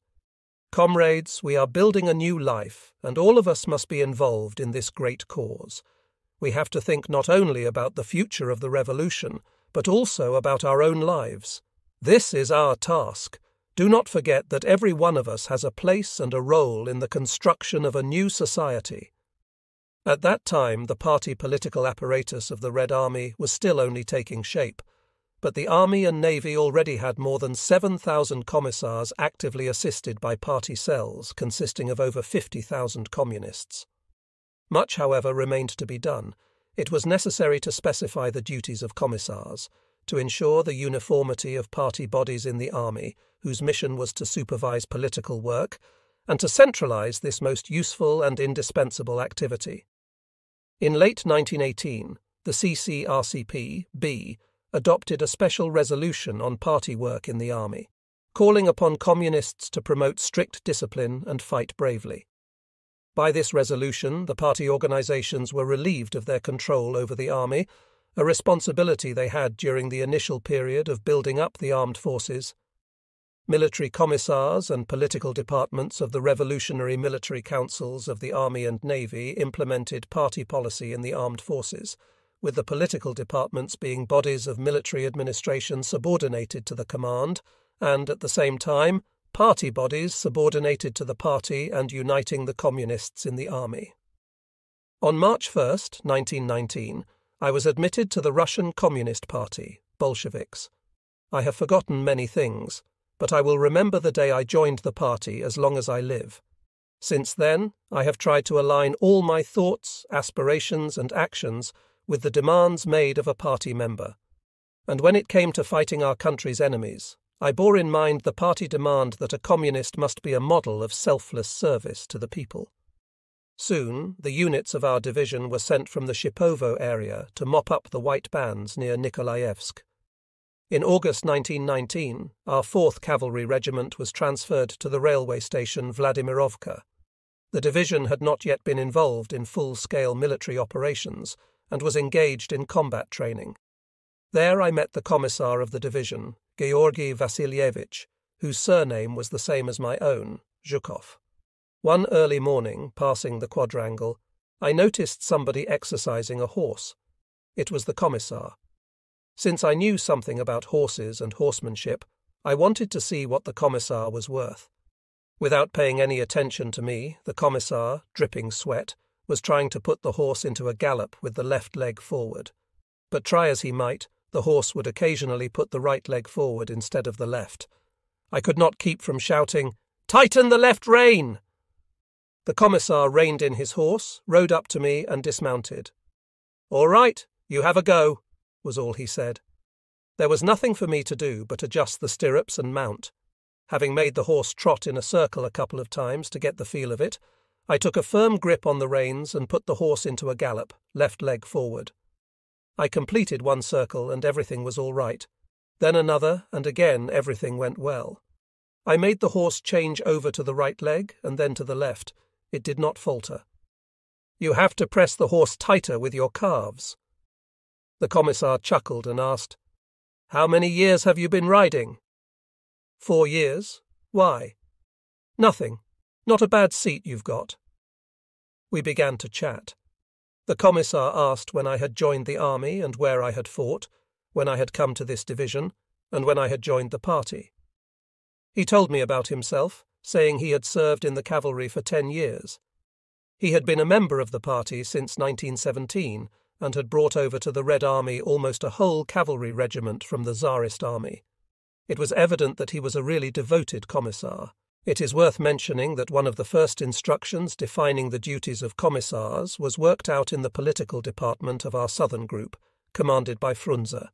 "Comrades, we are building a new life, and all of us must be involved in this great cause. We have to think not only about the future of the revolution, but also about our own lives. This is our task. Do not forget that every one of us has a place and a role in the construction of a new society." At that time, the party political apparatus of the Red Army was still only taking shape, but the Army and Navy already had more than 7,000 commissars actively assisted by party cells consisting of over 50,000 communists. Much, however, remained to be done. It was necessary to specify the duties of commissars, to ensure the uniformity of party bodies in the army, whose mission was to supervise political work, and to centralize this most useful and indispensable activity. In late 1918, the CCRCP-B adopted a special resolution on party work in the army, calling upon communists to promote strict discipline and fight bravely. By this resolution, the party organizations were relieved of their control over the army, a responsibility they had during the initial period of building up the armed forces. Military commissars and political departments of the revolutionary military councils of the Army and Navy implemented party policy in the armed forces, with the political departments being bodies of military administration subordinated to the command and, at the same time, party bodies subordinated to the party and uniting the communists in the army. On March 1st, 1919, I was admitted to the Russian Communist Party, Bolsheviks. I have forgotten many things, but I will remember the day I joined the party as long as I live. Since then, I have tried to align all my thoughts, aspirations, and actions with the demands made of a party member. And when it came to fighting our country's enemies, I bore in mind the party demand that a communist must be a model of selfless service to the people. Soon, the units of our division were sent from the Shipovo area to mop up the white bands near Nikolaevsk. In August 1919, our 4th Cavalry Regiment was transferred to the railway station Vladimirovka. The division had not yet been involved in full-scale military operations and was engaged in combat training. There I met the commissar of the division, Georgy Vassilievich, whose surname was the same as my own, Zhukov. One early morning, passing the quadrangle, I noticed somebody exercising a horse. It was the commissar. Since I knew something about horses and horsemanship, I wanted to see what the commissar was worth. Without paying any attention to me, the commissar, dripping sweat, was trying to put the horse into a gallop with the left leg forward. But try as he might, the horse would occasionally put the right leg forward instead of the left. I could not keep from shouting, "Tighten the left rein!" The commissar reined in his horse, rode up to me and dismounted. "All right, you have a go," was all he said. There was nothing for me to do but adjust the stirrups and mount. Having made the horse trot in a circle a couple of times to get the feel of it, I took a firm grip on the reins and put the horse into a gallop, left leg forward. I completed one circle and everything was all right. Then another, and again everything went well. I made the horse change over to the right leg and then to the left. It did not falter. "You have to press the horse tighter with your calves." The commissar chuckled and asked, "How many years have you been riding?" 4 years. Why? Nothing. Not a bad seat you've got. We began to chat. The commissar asked when I had joined the army and where I had fought, when I had come to this division, and when I had joined the party. He told me about himself, saying he had served in the cavalry for 10 years. He had been a member of the party since 1917 and had brought over to the Red Army almost a whole cavalry regiment from the Tsarist army. It was evident that he was a really devoted commissar. It is worth mentioning that one of the first instructions defining the duties of commissars was worked out in the political department of our southern group, commanded by Frunze.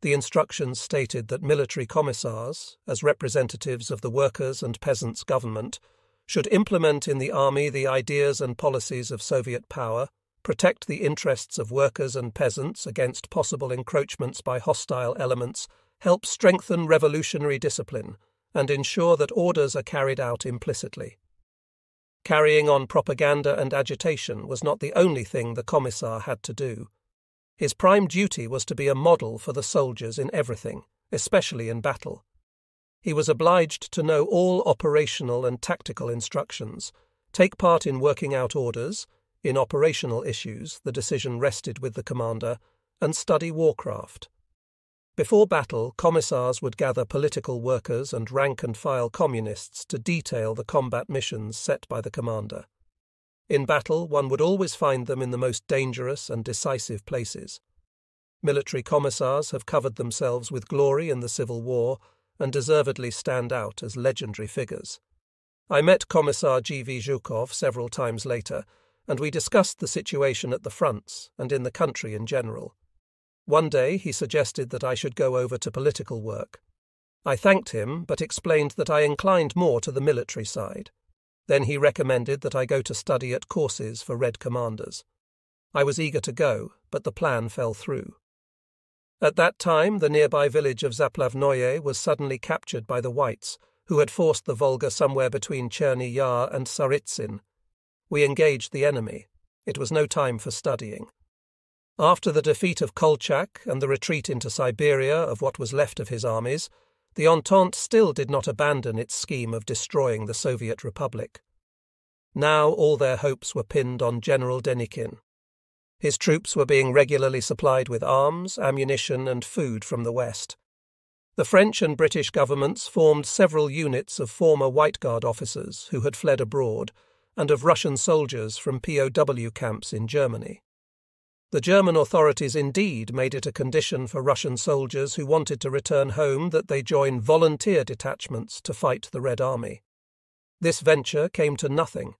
The instructions stated that military commissars, as representatives of the workers' and peasants' government, should implement in the army the ideas and policies of Soviet power, protect the interests of workers and peasants against possible encroachments by hostile elements, help strengthen revolutionary discipline, and ensure that orders are carried out implicitly. Carrying on propaganda and agitation was not the only thing the commissar had to do. His prime duty was to be a model for the soldiers in everything, especially in battle. He was obliged to know all operational and tactical instructions, take part in working out orders. In operational issues, the decision rested with the commander, and study warcraft. Before battle, commissars would gather political workers and rank-and-file communists to detail the combat missions set by the commander. In battle, one would always find them in the most dangerous and decisive places. Military commissars have covered themselves with glory in the Civil War and deservedly stand out as legendary figures. I met Commissar G.V. Zhukov several times later, and we discussed the situation at the fronts and in the country in general. One day he suggested that I should go over to political work. I thanked him, but explained that I inclined more to the military side. Then he recommended that I go to study at courses for Red commanders. I was eager to go, but the plan fell through. At that time, the nearby village of Zaplavnoye was suddenly captured by the Whites, who had forced the Volga somewhere between Cherny Yar and Saritsyn. We engaged the enemy. It was no time for studying. After the defeat of Kolchak and the retreat into Siberia of what was left of his armies, the Entente still did not abandon its scheme of destroying the Soviet Republic. Now all their hopes were pinned on General Denikin. His troops were being regularly supplied with arms, ammunition, and food from the West. The French and British governments formed several units of former White Guard officers who had fled abroad and of Russian soldiers from POW camps in Germany. The German authorities indeed made it a condition for Russian soldiers who wanted to return home that they join volunteer detachments to fight the Red Army. This venture came to nothing.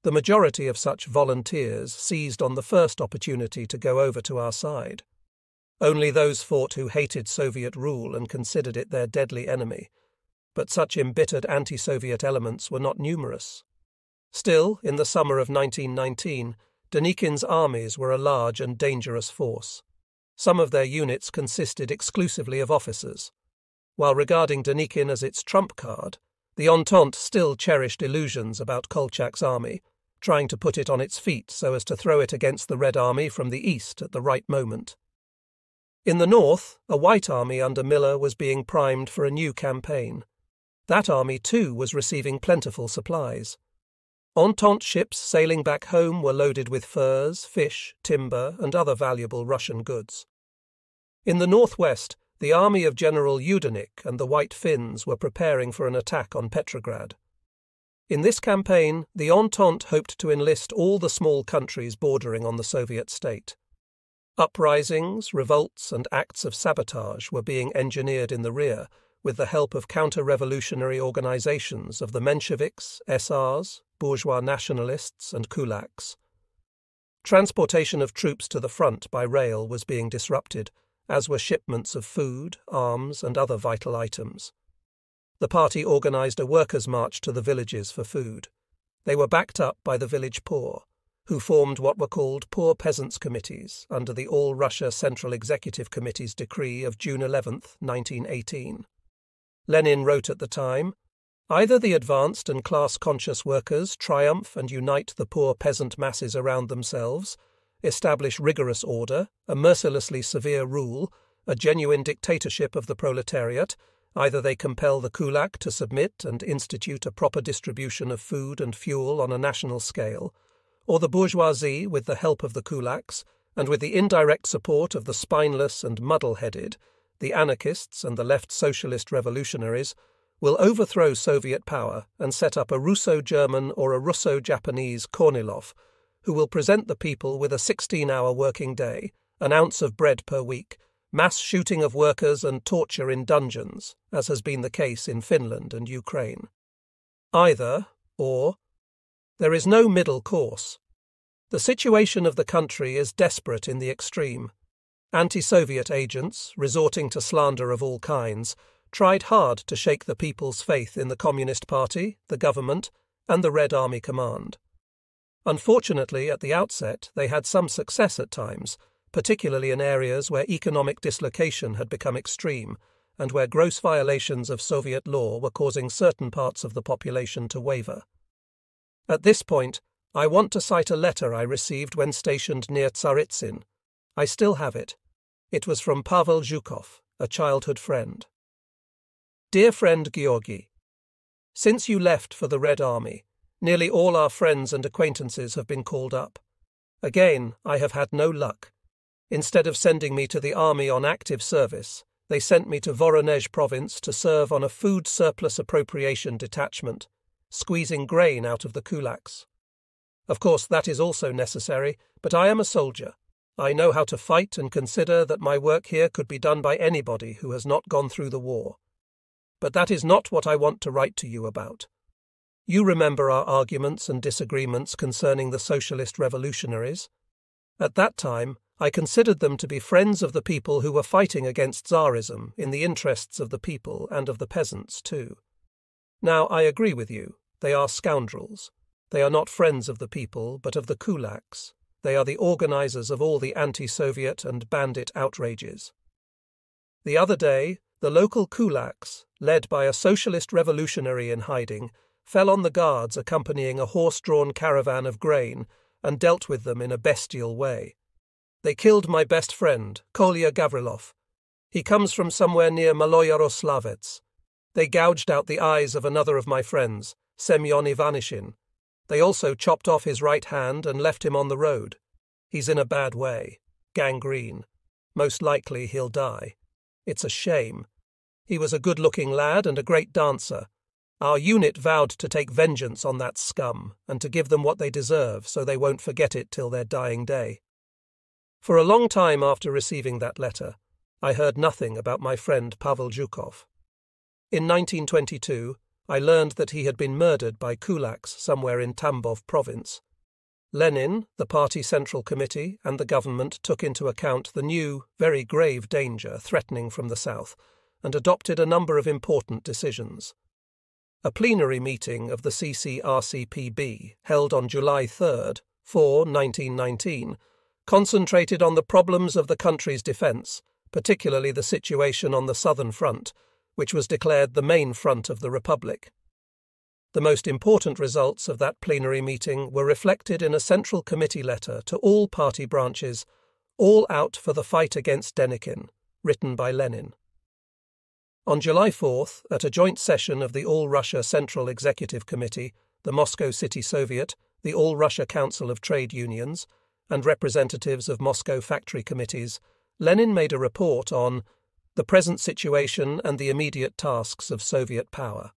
The majority of such volunteers seized on the first opportunity to go over to our side. Only those fought who hated Soviet rule and considered it their deadly enemy, but such embittered anti-Soviet elements were not numerous. Still, in the summer of 1919, Denikin's armies were a large and dangerous force. Some of their units consisted exclusively of officers. While regarding Denikin as its trump card, the Entente still cherished illusions about Kolchak's army, trying to put it on its feet so as to throw it against the Red Army from the east at the right moment. In the north, a White Army under Miller was being primed for a new campaign. That army, too, was receiving plentiful supplies. Entente ships sailing back home were loaded with furs, fish, timber, and other valuable Russian goods. In the northwest, the army of General Yudenich and the White Finns were preparing for an attack on Petrograd. In this campaign, the Entente hoped to enlist all the small countries bordering on the Soviet state. Uprisings, revolts, and acts of sabotage were being engineered in the rear with the help of counter-revolutionary organizations of the Mensheviks, SRs, bourgeois nationalists, and kulaks. Transportation of troops to the front by rail was being disrupted, as were shipments of food, arms, and other vital items. The party organized a workers' march to the villages for food. They were backed up by the village poor, who formed what were called Poor Peasants' Committees under the All-Russia Central Executive Committee's decree of June 11, 1918. Lenin wrote at the time, "Either the advanced and class-conscious workers triumph and unite the poor peasant masses around themselves, establish rigorous order, a mercilessly severe rule, a genuine dictatorship of the proletariat, either they compel the kulak to submit and institute a proper distribution of food and fuel on a national scale, or the bourgeoisie, with the help of the kulaks, and with the indirect support of the spineless and muddle-headed, the anarchists and the left socialist revolutionaries, will overthrow Soviet power and set up a Russo-German or a Russo-Japanese Kornilov, who will present the people with a 16-hour working day, an ounce of bread per week, mass shooting of workers and torture in dungeons, as has been the case in Finland and Ukraine. Either, or, there is no middle course. The situation of the country is desperate in the extreme. Anti-Soviet agents, resorting to slander of all kinds, tried hard to shake the people's faith in the Communist Party, the government, and the Red Army Command. Unfortunately, at the outset, they had some success at times, particularly in areas where economic dislocation had become extreme and where gross violations of Soviet law were causing certain parts of the population to waver. At this point, I want to cite a letter I received when stationed near Tsaritsyn. I still have it. It was from Pavel Zhukov, a childhood friend. Dear friend Georgy, since you left for the Red Army, nearly all our friends and acquaintances have been called up. Again, I have had no luck. Instead of sending me to the army on active service, they sent me to Voronezh province to serve on a food surplus appropriation detachment, squeezing grain out of the kulaks. Of course, that is also necessary, but I am a soldier. I know how to fight and consider that my work here could be done by anybody who has not gone through the war. But that is not what I want to write to you about. You remember our arguments and disagreements concerning the socialist revolutionaries. At that time, I considered them to be friends of the people who were fighting against Tsarism in the interests of the people and of the peasants too. Now, I agree with you. They are scoundrels. They are not friends of the people, but of the kulaks. They are the organizers of all the anti-Soviet and bandit outrages. The other day, the local kulaks, led by a socialist revolutionary in hiding, fell on the guards accompanying a horse-drawn caravan of grain and dealt with them in a bestial way. They killed my best friend, Kolya Gavrilov. He comes from somewhere near Maloyaroslavets. They gouged out the eyes of another of my friends, Semyon Ivanishin. They also chopped off his right hand and left him on the road. He's in a bad way. Gangrene. Most likely he'll die. It's a shame. He was a good-looking lad and a great dancer. Our unit vowed to take vengeance on that scum and to give them what they deserve so they won't forget it till their dying day." For a long time after receiving that letter, I heard nothing about my friend Pavel Zhukov. In 1922, I learned that he had been murdered by kulaks somewhere in Tambov province. Lenin, the party central committee, and the government took into account the new, very grave danger threatening from the south and adopted a number of important decisions. A plenary meeting of the CCRCPB, held on July 3, 1919, concentrated on the problems of the country's defence, particularly the situation on the southern front, which was declared the main front of the Republic. The most important results of that plenary meeting were reflected in a Central Committee letter to all party branches, all out for the fight against Denikin, written by Lenin. On July 4th, at a joint session of the All-Russia Central Executive Committee, the Moscow City Soviet, the All-Russia Council of Trade Unions, and representatives of Moscow factory committees, Lenin made a report on the present situation and the immediate tasks of Soviet power.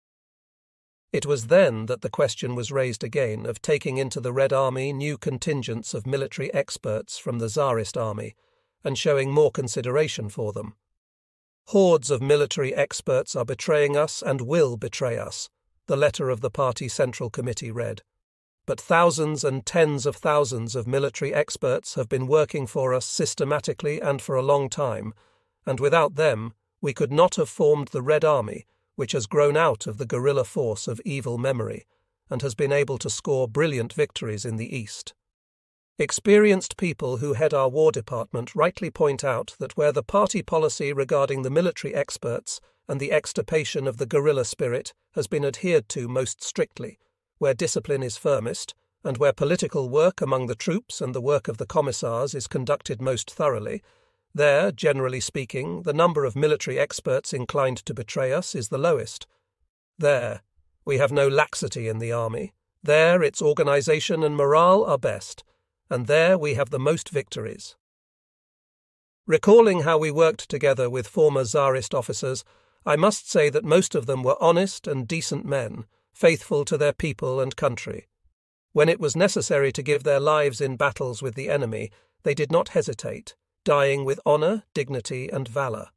It was then that the question was raised again of taking into the Red Army new contingents of military experts from the Tsarist army and showing more consideration for them. "Hordes of military experts are betraying us and will betray us," the letter of the Party Central Committee read. "But thousands and tens of thousands of military experts have been working for us systematically and for a long time, and without them we could not have formed the Red Army, which has grown out of the guerrilla force of evil memory and has been able to score brilliant victories in the East. Experienced people who head our War Department rightly point out that where the party policy regarding the military experts and the extirpation of the guerrilla spirit has been adhered to most strictly, where discipline is firmest, and where political work among the troops and the work of the commissars is conducted most thoroughly, there, generally speaking, the number of military experts inclined to betray us is the lowest. There, we have no laxity in the army. There, its organization and morale are best. And there we have the most victories." Recalling how we worked together with former Tsarist officers, I must say that most of them were honest and decent men, faithful to their people and country. When it was necessary to give their lives in battles with the enemy, they did not hesitate, dying with honour, dignity, and valour.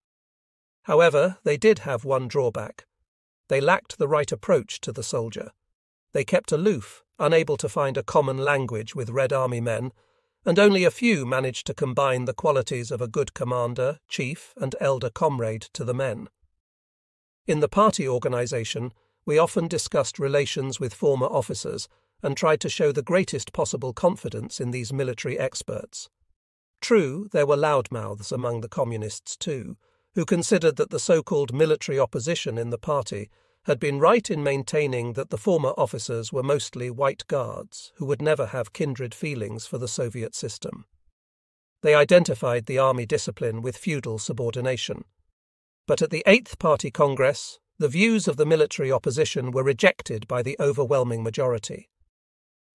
However, they did have one drawback. They lacked the right approach to the soldier. They kept aloof, unable to find a common language with Red Army men, and only a few managed to combine the qualities of a good commander, chief, and elder comrade to the men. In the party organisation, we often discussed relations with former officers and tried to show the greatest possible confidence in these military experts. True, there were loudmouths among the communists too, who considered that the so-called military opposition in the party had been right in maintaining that the former officers were mostly white guards who would never have kindred feelings for the Soviet system. They identified the army discipline with feudal subordination. But at the 8th Party Congress, the views of the military opposition were rejected by the overwhelming majority.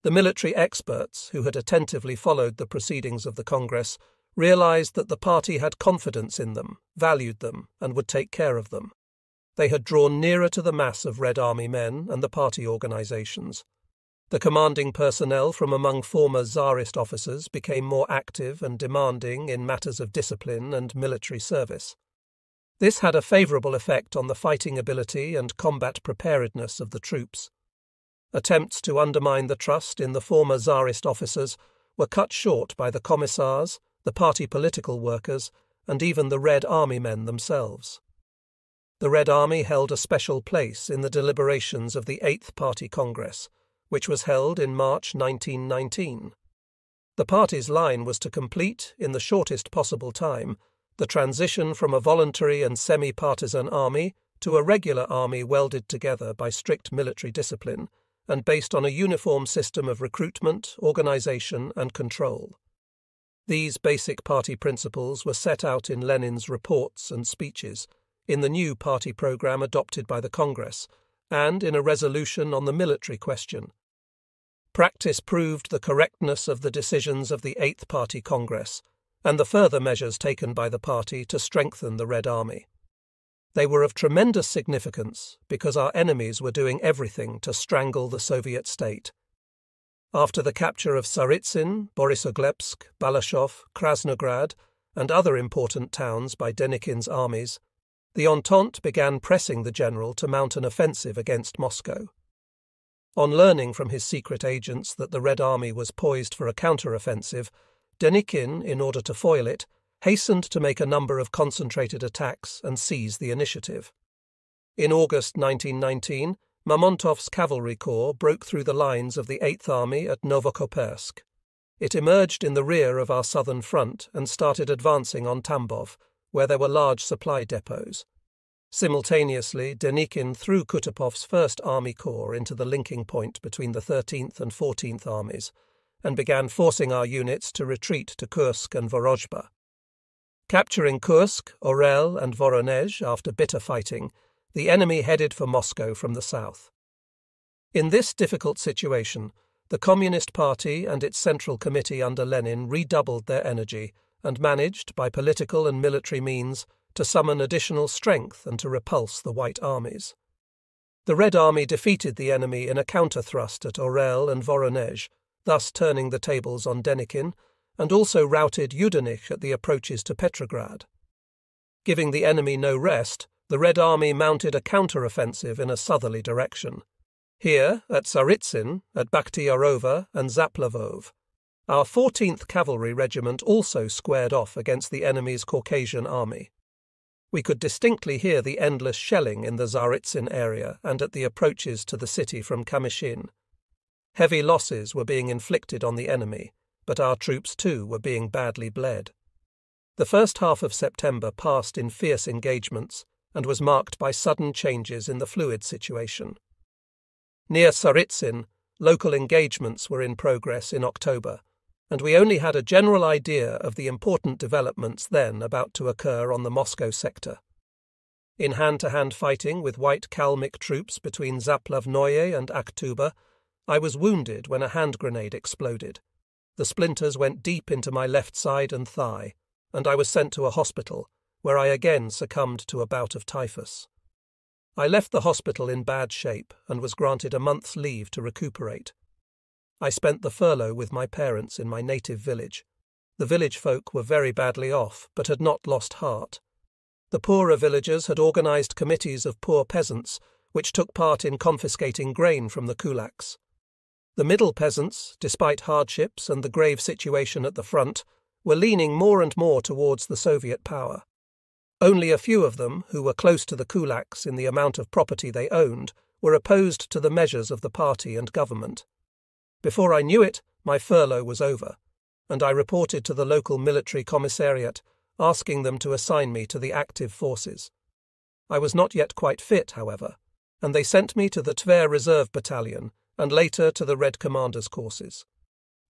The military experts, who had attentively followed the proceedings of the Congress, realized that the party had confidence in them, valued them, and would take care of them. They had drawn nearer to the mass of Red Army men and the party organizations. The commanding personnel from among former Tsarist officers became more active and demanding in matters of discipline and military service. This had a favorable effect on the fighting ability and combat preparedness of the troops. Attempts to undermine the trust in the former Tsarist officers were cut short by the commissars, the party political workers, and even the Red Army men themselves. The Red Army held a special place in the deliberations of the 8th Party Congress, which was held in March 1919. The party's line was to complete, in the shortest possible time, the transition from a voluntary and semi-partisan army to a regular army welded together by strict military discipline and based on a uniform system of recruitment, organization, and control. These basic party principles were set out in Lenin's reports and speeches, in the new party program adopted by the Congress, and in a resolution on the military question. Practice proved the correctness of the decisions of the 8th Party Congress, and the further measures taken by the party to strengthen the Red Army. They were of tremendous significance because our enemies were doing everything to strangle the Soviet state. After the capture of Tsaritsyn, Borisoglepsk, Balashov, Krasnograd, and other important towns by Denikin's armies, the Entente began pressing the general to mount an offensive against Moscow. On learning from his secret agents that the Red Army was poised for a counteroffensive, Denikin, in order to foil it, hastened to make a number of concentrated attacks and seize the initiative. In August 1919, Mamontov's cavalry corps broke through the lines of the Eighth Army at Novokopersk. It emerged in the rear of our southern front and started advancing on Tambov, where there were large supply depots. Simultaneously, Denikin threw Kutupov's First Army Corps into the linking point between the 13th and 14th Armies, and began forcing our units to retreat to Kursk and Vorozhba. Capturing Kursk, Orel, and Voronezh after bitter fighting, the enemy headed for Moscow from the south. In this difficult situation, the Communist Party and its Central Committee under Lenin redoubled their energy and managed, by political and military means, to summon additional strength and to repulse the White armies. The Red Army defeated the enemy in a counter-thrust at Orel and Voronezh, thus turning the tables on Denikin, and also routed Yudenich at the approaches to Petrograd. Giving the enemy no rest, the Red Army mounted a counter-offensive in a southerly direction. Here, at Tsaritsyn, at Bakhtiarova and Zaplavov, our 14th Cavalry Regiment also squared off against the enemy's Caucasian army. We could distinctly hear the endless shelling in the Tsaritsyn area and at the approaches to the city from Kamyshin. Heavy losses were being inflicted on the enemy, but our troops too were being badly bled. The first half of September passed in fierce engagements and was marked by sudden changes in the fluid situation. Near Tsaritsyn, local engagements were in progress in October, and we only had a general idea of the important developments then about to occur on the Moscow sector. In hand-to-hand fighting with White Kalmyk troops between Zaplavnoye and Aktuba, I was wounded when a hand grenade exploded. The splinters went deep into my left side and thigh, and I was sent to a hospital, where I again succumbed to a bout of typhus. I left the hospital in bad shape and was granted a month's leave to recuperate. I spent the furlough with my parents in my native village. The village folk were very badly off, but had not lost heart. The poorer villagers had organised committees of poor peasants, which took part in confiscating grain from the kulaks. The middle peasants, despite hardships and the grave situation at the front, were leaning more and more towards the Soviet power. Only a few of them, who were close to the kulaks in the amount of property they owned, were opposed to the measures of the party and government. Before I knew it, my furlough was over, and I reported to the local military commissariat, asking them to assign me to the active forces. I was not yet quite fit, however, and they sent me to the Tver Reserve Battalion and later to the Red Commander's courses.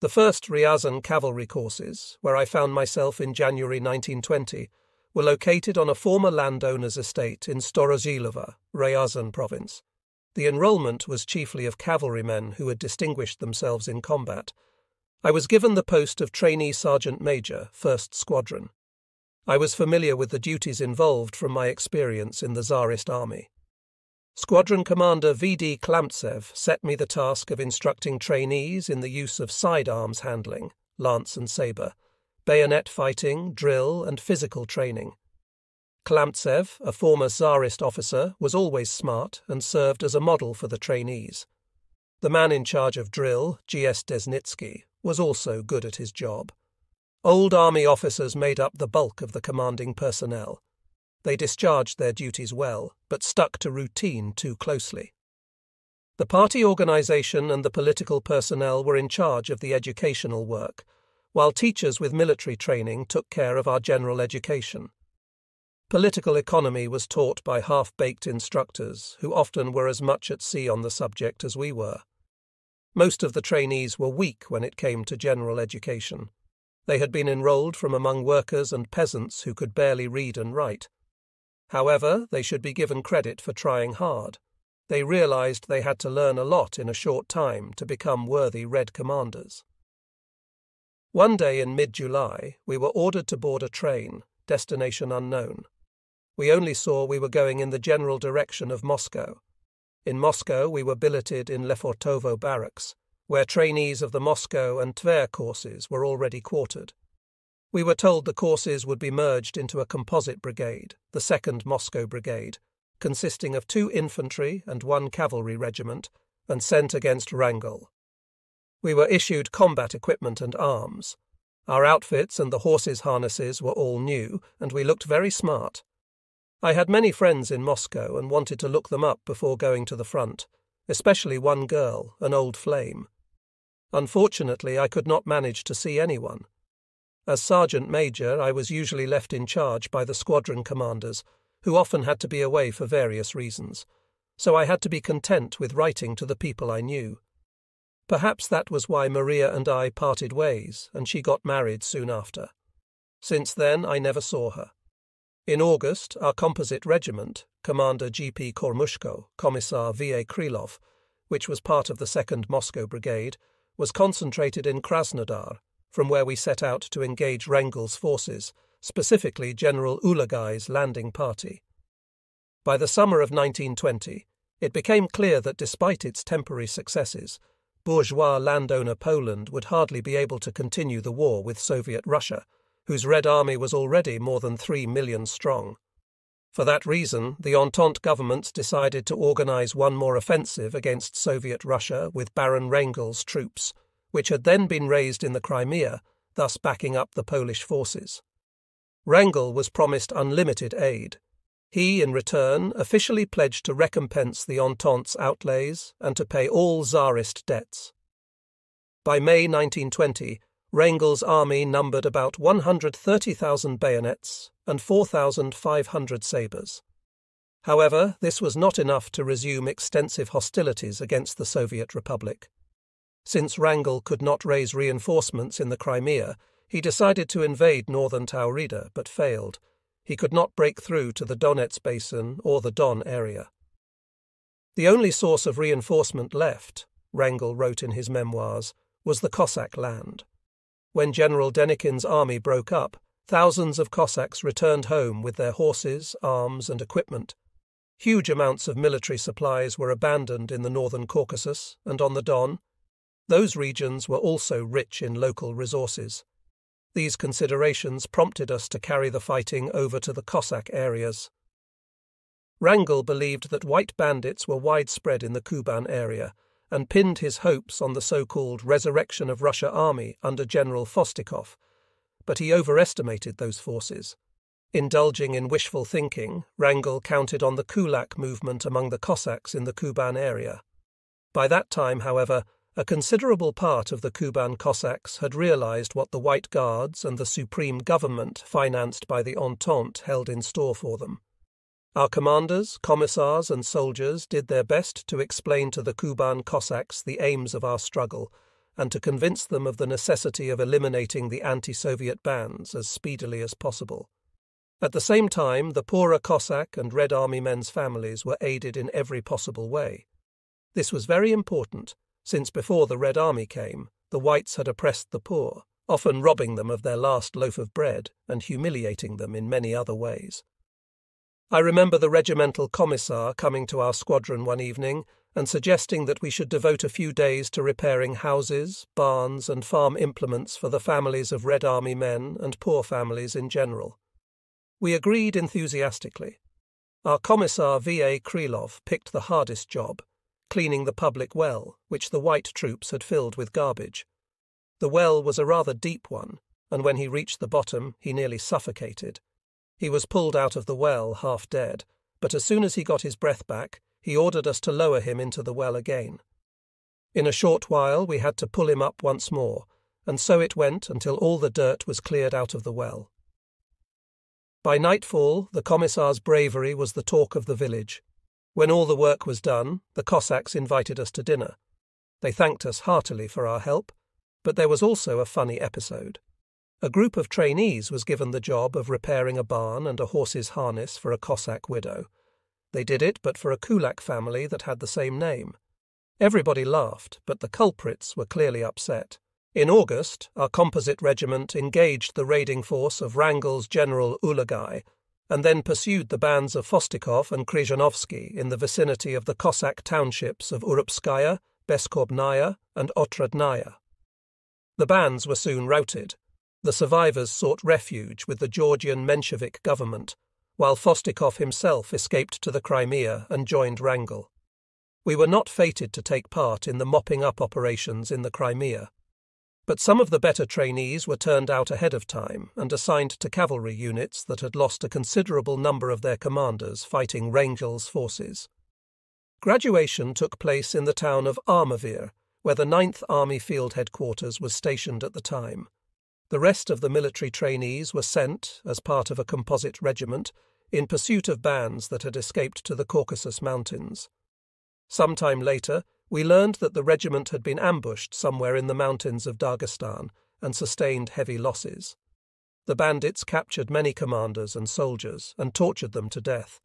The 1st Ryazan Cavalry courses, where I found myself in January 1920, were located on a former landowner's estate in Storozhilova, Ryazan province. The enrolment was chiefly of cavalrymen who had distinguished themselves in combat. I was given the post of trainee sergeant major, 1st Squadron. I was familiar with the duties involved from my experience in the Tsarist army. Squadron Commander V.D. Klamtsev set me the task of instructing trainees in the use of sidearms handling, lance and sabre, bayonet fighting, drill, and physical training. Klamtsev, a former Tsarist officer, was always smart and served as a model for the trainees. The man in charge of drill, G.S. Desnitsky, was also good at his job. Old army officers made up the bulk of the commanding personnel. They discharged their duties well, but stuck to routine too closely. The party organisation and the political personnel were in charge of the educational work, while teachers with military training took care of our general education. Political economy was taught by half-baked instructors, who often were as much at sea on the subject as we were. Most of the trainees were weak when it came to general education. They had been enrolled from among workers and peasants who could barely read and write. However, they should be given credit for trying hard. They realized they had to learn a lot in a short time to become worthy Red commanders. One day in mid-July, we were ordered to board a train, destination unknown. We only saw we were going in the general direction of Moscow. In Moscow we were billeted in Lefortovo barracks, where trainees of the Moscow and Tver courses were already quartered. We were told the courses would be merged into a composite brigade, the 2nd Moscow Brigade, consisting of 2 infantry and 1 cavalry regiment, and sent against Wrangel. We were issued combat equipment and arms. Our outfits and the horses' harnesses were all new, and we looked very smart. I had many friends in Moscow and wanted to look them up before going to the front, especially one girl, an old flame. Unfortunately, I could not manage to see anyone. As sergeant major, I was usually left in charge by the squadron commanders, who often had to be away for various reasons, so I had to be content with writing to the people I knew. Perhaps that was why Maria and I parted ways, and she got married soon after. Since then, I never saw her. In August, our composite regiment, Commander G.P. Kormushko, Commissar V.A. Krylov, which was part of the 2nd Moscow Brigade, was concentrated in Krasnodar, from where we set out to engage Wrangel's forces, specifically General Ulagai's landing party. By the summer of 1920, it became clear that despite its temporary successes, bourgeois landowner Poland would hardly be able to continue the war with Soviet Russia, whose Red Army was already more than 3 million strong. For that reason, the Entente governments decided to organize one more offensive against Soviet Russia with Baron Wrangel's troops, which had then been raised in the Crimea, thus backing up the Polish forces. Wrangel was promised unlimited aid. He, in return, officially pledged to recompense the Entente's outlays and to pay all Tsarist debts. By May 1920, Wrangel's army numbered about 130,000 bayonets and 4,500 sabres. However, this was not enough to resume extensive hostilities against the Soviet Republic. Since Wrangel could not raise reinforcements in the Crimea, he decided to invade northern Taurida, but failed. He could not break through to the Donets Basin or the Don area. The only source of reinforcement left, Wrangel wrote in his memoirs, was the Cossack land. When General Denikin's army broke up, thousands of Cossacks returned home with their horses, arms, and equipment. Huge amounts of military supplies were abandoned in the northern Caucasus and on the Don. Those regions were also rich in local resources. These considerations prompted us to carry the fighting over to the Cossack areas. Wrangel believed that white bandits were widespread in the Kuban area and pinned his hopes on the so-called Resurrection of Russia army under General Fostikov, but he overestimated those forces. Indulging in wishful thinking, Wrangel counted on the Kulak movement among the Cossacks in the Kuban area. By that time, however, a considerable part of the Kuban Cossacks had realized what the White Guards and the Supreme Government financed by the Entente held in store for them. Our commanders, commissars, and soldiers did their best to explain to the Kuban Cossacks the aims of our struggle and to convince them of the necessity of eliminating the anti-Soviet bands as speedily as possible. At the same time, the poorer Cossack and Red Army men's families were aided in every possible way. This was very important, since before the Red Army came, the Whites had oppressed the poor, often robbing them of their last loaf of bread and humiliating them in many other ways. I remember the regimental commissar coming to our squadron one evening and suggesting that we should devote a few days to repairing houses, barns, and farm implements for the families of Red Army men and poor families in general. We agreed enthusiastically. Our commissar V.A. Krylov picked the hardest job, cleaning the public well, which the white troops had filled with garbage. The well was a rather deep one, and when he reached the bottom, he nearly suffocated. He was pulled out of the well half dead, but as soon as he got his breath back, he ordered us to lower him into the well again. In a short while we had to pull him up once more, and so it went until all the dirt was cleared out of the well. By nightfall, the commissar's bravery was the talk of the village. When all the work was done, the Cossacks invited us to dinner. They thanked us heartily for our help, but there was also a funny episode. A group of trainees was given the job of repairing a barn and a horse's harness for a Cossack widow. They did it but for a Kulak family that had the same name. Everybody laughed, but the culprits were clearly upset. In August, our composite regiment engaged the raiding force of Wrangel's General Ulagai, and then pursued the bands of Fostikov and Kryzhanovsky in the vicinity of the Cossack townships of Urupskaya, Beskobnaya, and Otradnaya. The bands were soon routed. The survivors sought refuge with the Georgian Menshevik government, while Fostikov himself escaped to the Crimea and joined Wrangel. We were not fated to take part in the mopping-up operations in the Crimea, but some of the better trainees were turned out ahead of time and assigned to cavalry units that had lost a considerable number of their commanders fighting Wrangel's forces. Graduation took place in the town of Armavir, where the 9th Army Field Headquarters was stationed at the time. The rest of the military trainees were sent, as part of a composite regiment, in pursuit of bands that had escaped to the Caucasus Mountains. Some time later, we learned that the regiment had been ambushed somewhere in the mountains of Dagestan and sustained heavy losses. The bandits captured many commanders and soldiers and tortured them to death.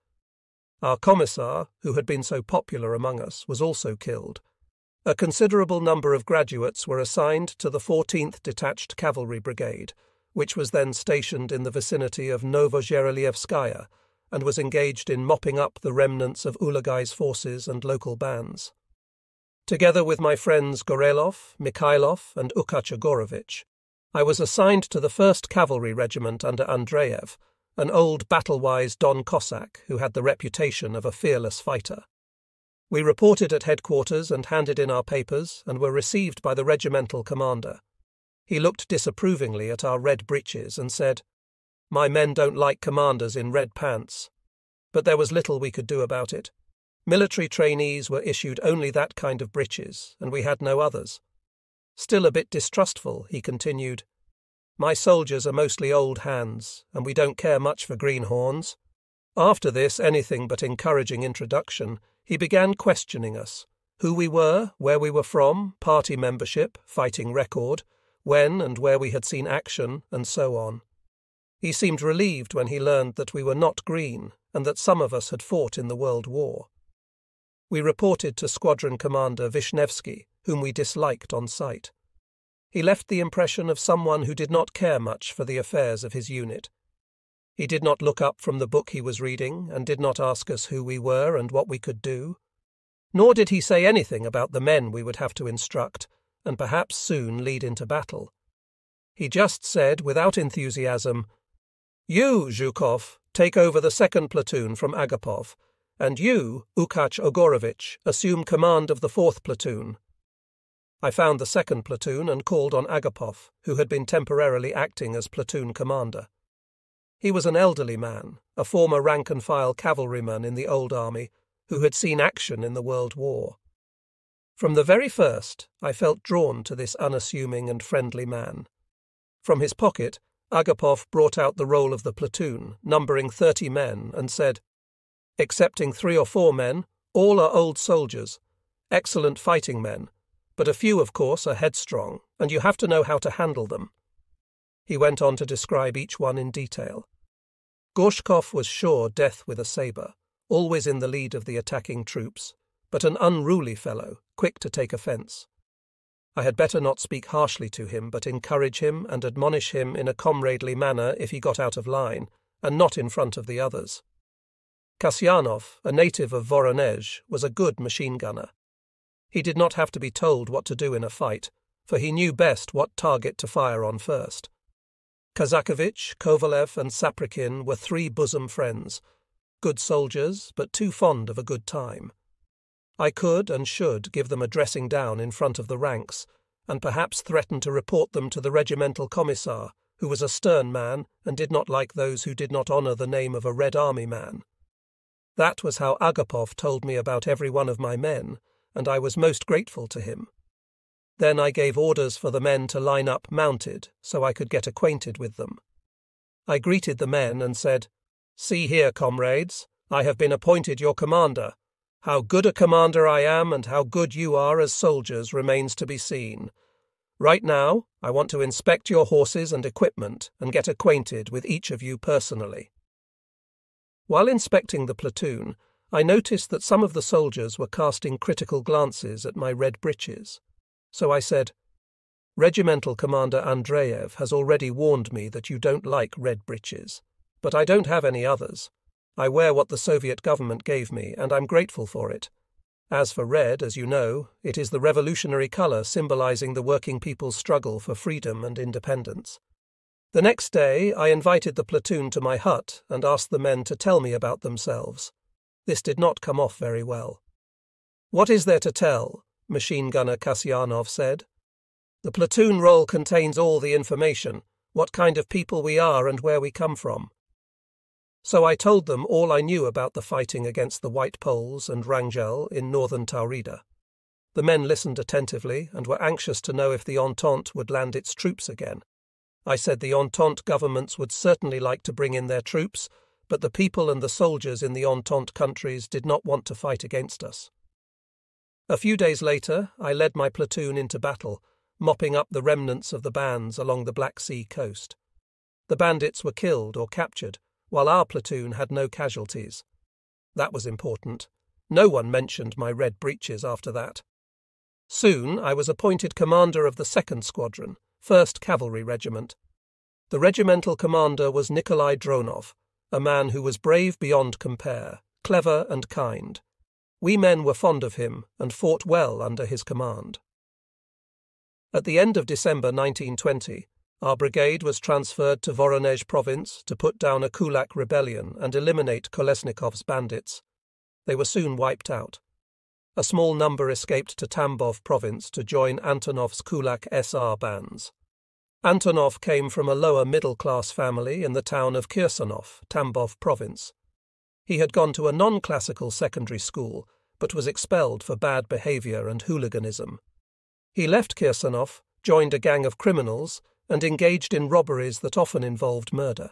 Our commissar, who had been so popular among us, was also killed. A considerable number of graduates were assigned to the 14th Detached Cavalry Brigade, which was then stationed in the vicinity of Novozherelievskaya and was engaged in mopping up the remnants of Ulagai's forces and local bands. Together with my friends Gorelov, Mikhailov, and Ukach-Ogorovich, I was assigned to the 1st Cavalry Regiment under Andreev, an old battle-wise Don Cossack who had the reputation of a fearless fighter. We reported at headquarters and handed in our papers and were received by the regimental commander. He looked disapprovingly at our red breeches and said, "My men don't like commanders in red pants." But there was little we could do about it. Military trainees were issued only that kind of breeches, and we had no others. Still a bit distrustful, he continued, "My soldiers are mostly old hands, and we don't care much for greenhorns." After this anything but encouraging introduction, he began questioning us: who we were, where we were from, party membership, fighting record, when and where we had seen action, and so on. He seemed relieved when he learned that we were not green and that some of us had fought in the World War. We reported to Squadron Commander Vishnevsky, whom we disliked on sight. He left the impression of someone who did not care much for the affairs of his unit. He did not look up from the book he was reading and did not ask us who we were and what we could do. Nor did he say anything about the men we would have to instruct and perhaps soon lead into battle. He just said, without enthusiasm, "You, Zhukov, take over the 2nd platoon from Agapov, and you, Ukach-Ogorovich, assume command of the 4th platoon." I found the 2nd platoon and called on Agapov, who had been temporarily acting as platoon commander. He was an elderly man, a former rank-and-file cavalryman in the old army, who had seen action in the World War. From the very first, I felt drawn to this unassuming and friendly man. From his pocket, Agapov brought out the roll of the platoon, numbering 30 men, and said, "Excepting 3 or 4 men, all are old soldiers, excellent fighting men, but a few, of course, are headstrong, and you have to know how to handle them." He went on to describe each one in detail. Gorshkov was sure death with a sabre, always in the lead of the attacking troops, but an unruly fellow, quick to take offence. I had better not speak harshly to him, but encourage him and admonish him in a comradely manner if he got out of line, and not in front of the others. Kasyanov, a native of Voronezh, was a good machine-gunner. He did not have to be told what to do in a fight, for he knew best what target to fire on first. Kazakovich, Kovalev, and Saprikin were 3 bosom friends, good soldiers, but too fond of a good time. I could and should give them a dressing down in front of the ranks, and perhaps threaten to report them to the regimental commissar, who was a stern man and did not like those who did not honour the name of a Red Army man. That was how Agapov told me about every one of my men, and I was most grateful to him. Then I gave orders for the men to line up mounted, so I could get acquainted with them. I greeted the men and said, "See here, comrades, I have been appointed your commander. How good a commander I am and how good you are as soldiers remains to be seen. Right now, I want to inspect your horses and equipment and get acquainted with each of you personally." While inspecting the platoon, I noticed that some of the soldiers were casting critical glances at my red breeches. So I said, "Regimental Commander Andreev has already warned me that you don't like red breeches. But I don't have any others. I wear what the Soviet government gave me, and I'm grateful for it. As for red, as you know, it is the revolutionary colour symbolising the working people's struggle for freedom and independence. The next day, I invited the platoon to my hut and asked the men to tell me about themselves. This did not come off very well. "What is there to tell?" Machine Gunner Kasyanov said. "The platoon roll contains all the information, what kind of people we are and where we come from." So I told them all I knew about the fighting against the White Poles and Wrangel in northern Taurida. The men listened attentively and were anxious to know if the Entente would land its troops again. I said the Entente governments would certainly like to bring in their troops, but the people and the soldiers in the Entente countries did not want to fight against us. A few days later, I led my platoon into battle, mopping up the remnants of the bands along the Black Sea coast. The bandits were killed or captured, while our platoon had no casualties. That was important. No one mentioned my red breeches after that. Soon I was appointed commander of the 2nd Squadron, 1st Cavalry Regiment. The regimental commander was Nikolai Dronov, a man who was brave beyond compare, clever and kind. We men were fond of him and fought well under his command. At the end of December 1920, our brigade was transferred to Voronezh province to put down a Kulak rebellion and eliminate Kolesnikov's bandits. They were soon wiped out. A small number escaped to Tambov province to join Antonov's Kulak SR bands. Antonov came from a lower middle-class family in the town of Kirsanov, Tambov province. He had gone to a non-classical secondary school, but was expelled for bad behaviour and hooliganism. He left Kirsanov, joined a gang of criminals, and engaged in robberies that often involved murder.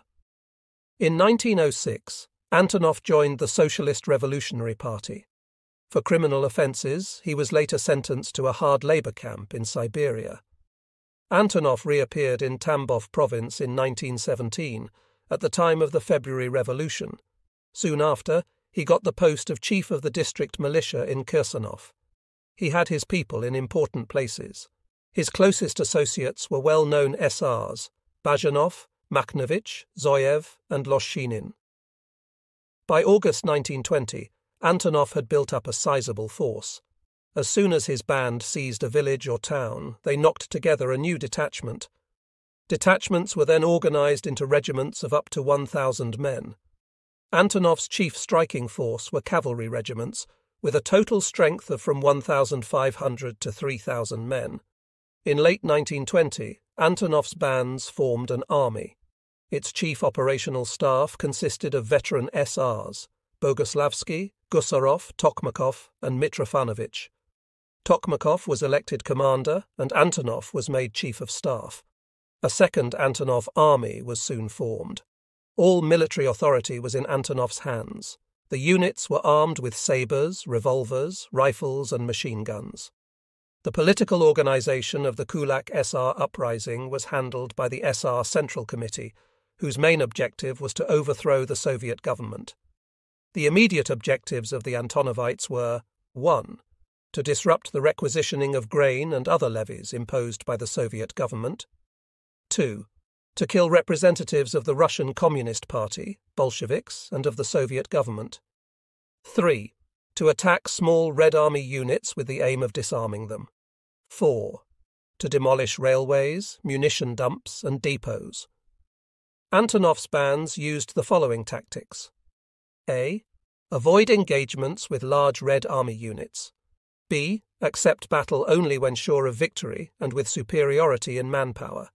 In 1906, Antonov joined the Socialist Revolutionary Party. For criminal offences, he was later sentenced to a hard labour camp in Siberia. Antonov reappeared in Tambov province in 1917, at the time of the February Revolution. Soon after, he got the post of chief of the district militia in Kirsanov. He had his people in important places. His closest associates were well-known SRs, Bazhanov, Makhnovich, Zoyev, and Loshinin. By August 1920, Antonov had built up a sizable force. As soon as his band seized a village or town, they knocked together a new detachment. Detachments were then organised into regiments of up to 1,000 men. Antonov's chief striking force were cavalry regiments, with a total strength of from 1,500 to 3,000 men. In late 1920, Antonov's bands formed an army. Its chief operational staff consisted of veteran SRs, Boguslavsky, Gusarov, Tokmakov, and Mitrofanovich. Tokmakov was elected commander, and Antonov was made chief of staff. A second Antonov army was soon formed. All military authority was in Antonov's hands. The units were armed with sabres, revolvers, rifles, and machine guns. The political organisation of the Kulak SR uprising was handled by the SR Central Committee, whose main objective was to overthrow the Soviet government. The immediate objectives of the Antonovites were 1. To disrupt the requisitioning of grain and other levies imposed by the Soviet government. 2. To kill representatives of the Russian Communist Party, Bolsheviks, and of the Soviet government. 3. To attack small Red Army units with the aim of disarming them. 4. To demolish railways, munition dumps, and depots. Antonov's bands used the following tactics. A. Avoid engagements with large Red Army units. B. Accept battle only when sure of victory and with superiority in manpower.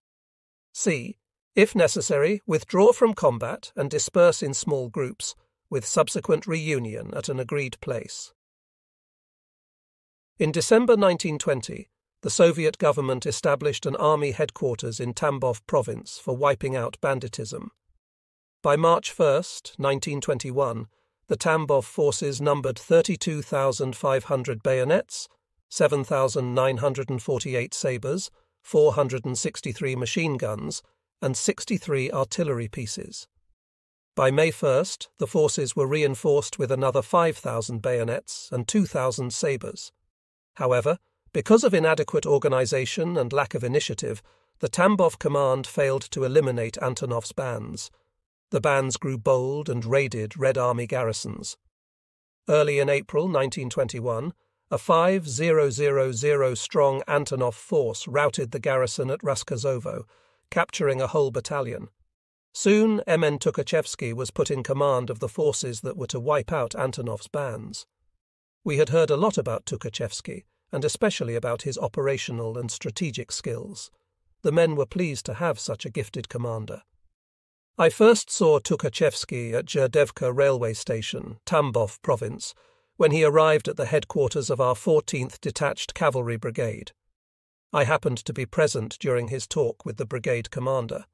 C. If necessary, withdraw from combat and disperse in small groups, with subsequent reunion at an agreed place. In December 1920, the Soviet government established an army headquarters in Tambov province for wiping out banditism. By March 1, 1921, the Tambov forces numbered 32,500 bayonets, 7,948 sabres, 463 machine guns, and 63 artillery pieces. By May 1st, the forces were reinforced with another 5,000 bayonets and 2,000 sabres. However, because of inadequate organisation and lack of initiative, the Tambov command failed to eliminate Antonov's bands. The bands grew bold and raided Red Army garrisons. Early in April 1921, a 5,000-strong Antonov force routed the garrison at Raskazovo, capturing a whole battalion. Soon, MN Tukhachevsky was put in command of the forces that were to wipe out Antonov's bands. We had heard a lot about Tukhachevsky, and especially about his operational and strategic skills. The men were pleased to have such a gifted commander. I first saw Tukhachevsky at Zherdevka railway station, Tambov province, when he arrived at the headquarters of our 14th Detached Cavalry Brigade. I happened to be present during his talk with the brigade commander.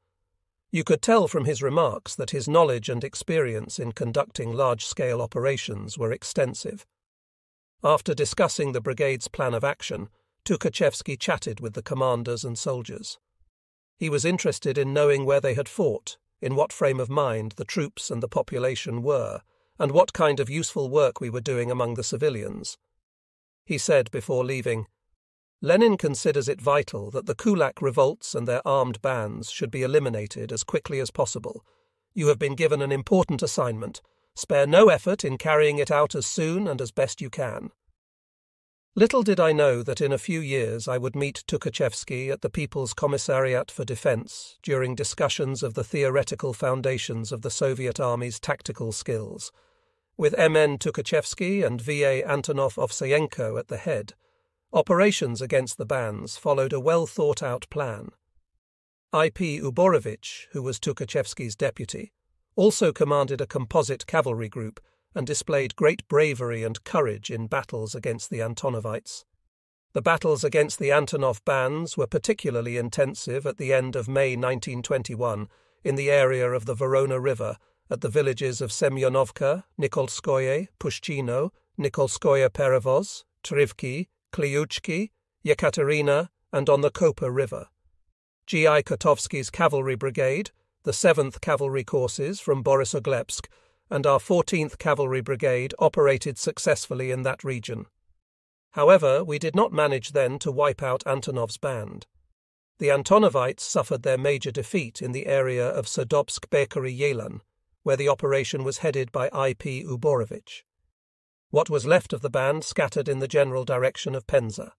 You could tell from his remarks that his knowledge and experience in conducting large-scale operations were extensive. After discussing the brigade's plan of action, Tukhachevsky chatted with the commanders and soldiers. He was interested in knowing where they had fought, in what frame of mind the troops and the population were, and what kind of useful work we were doing among the civilians. He said before leaving, "Lenin considers it vital that the Kulak revolts and their armed bands should be eliminated as quickly as possible. You have been given an important assignment. Spare no effort in carrying it out as soon and as best you can." Little did I know that in a few years I would meet Tukhachevsky at the People's Commissariat for Defense during discussions of the theoretical foundations of the Soviet Army's tactical skills. With MN Tukhachevsky and VA Antonov Ovseyenko at the head, operations against the bands followed a well-thought-out plan. IP Uborovich, who was Tukhachevsky's deputy, also commanded a composite cavalry group and displayed great bravery and courage in battles against the Antonovites. The battles against the Antonov bands were particularly intensive at the end of May 1921 in the area of the Vorona River at the villages of Semyonovka, Nikolskoye, Pushchino, Nikolskoye Perevoz, Trivki, Kliuchki, Yekaterina, and on the Koper River. G.I. Kotovsky's cavalry brigade, the 7th Cavalry Courses from Borisoglepsk, and our 14th Cavalry Brigade operated successfully in that region. However, we did not manage then to wipe out Antonov's band. The Antonovites suffered their major defeat in the area of Sadobsk-Bekery-Yelan, where the operation was headed by IP Uborovich. What was left of the band scattered in the general direction of Penza.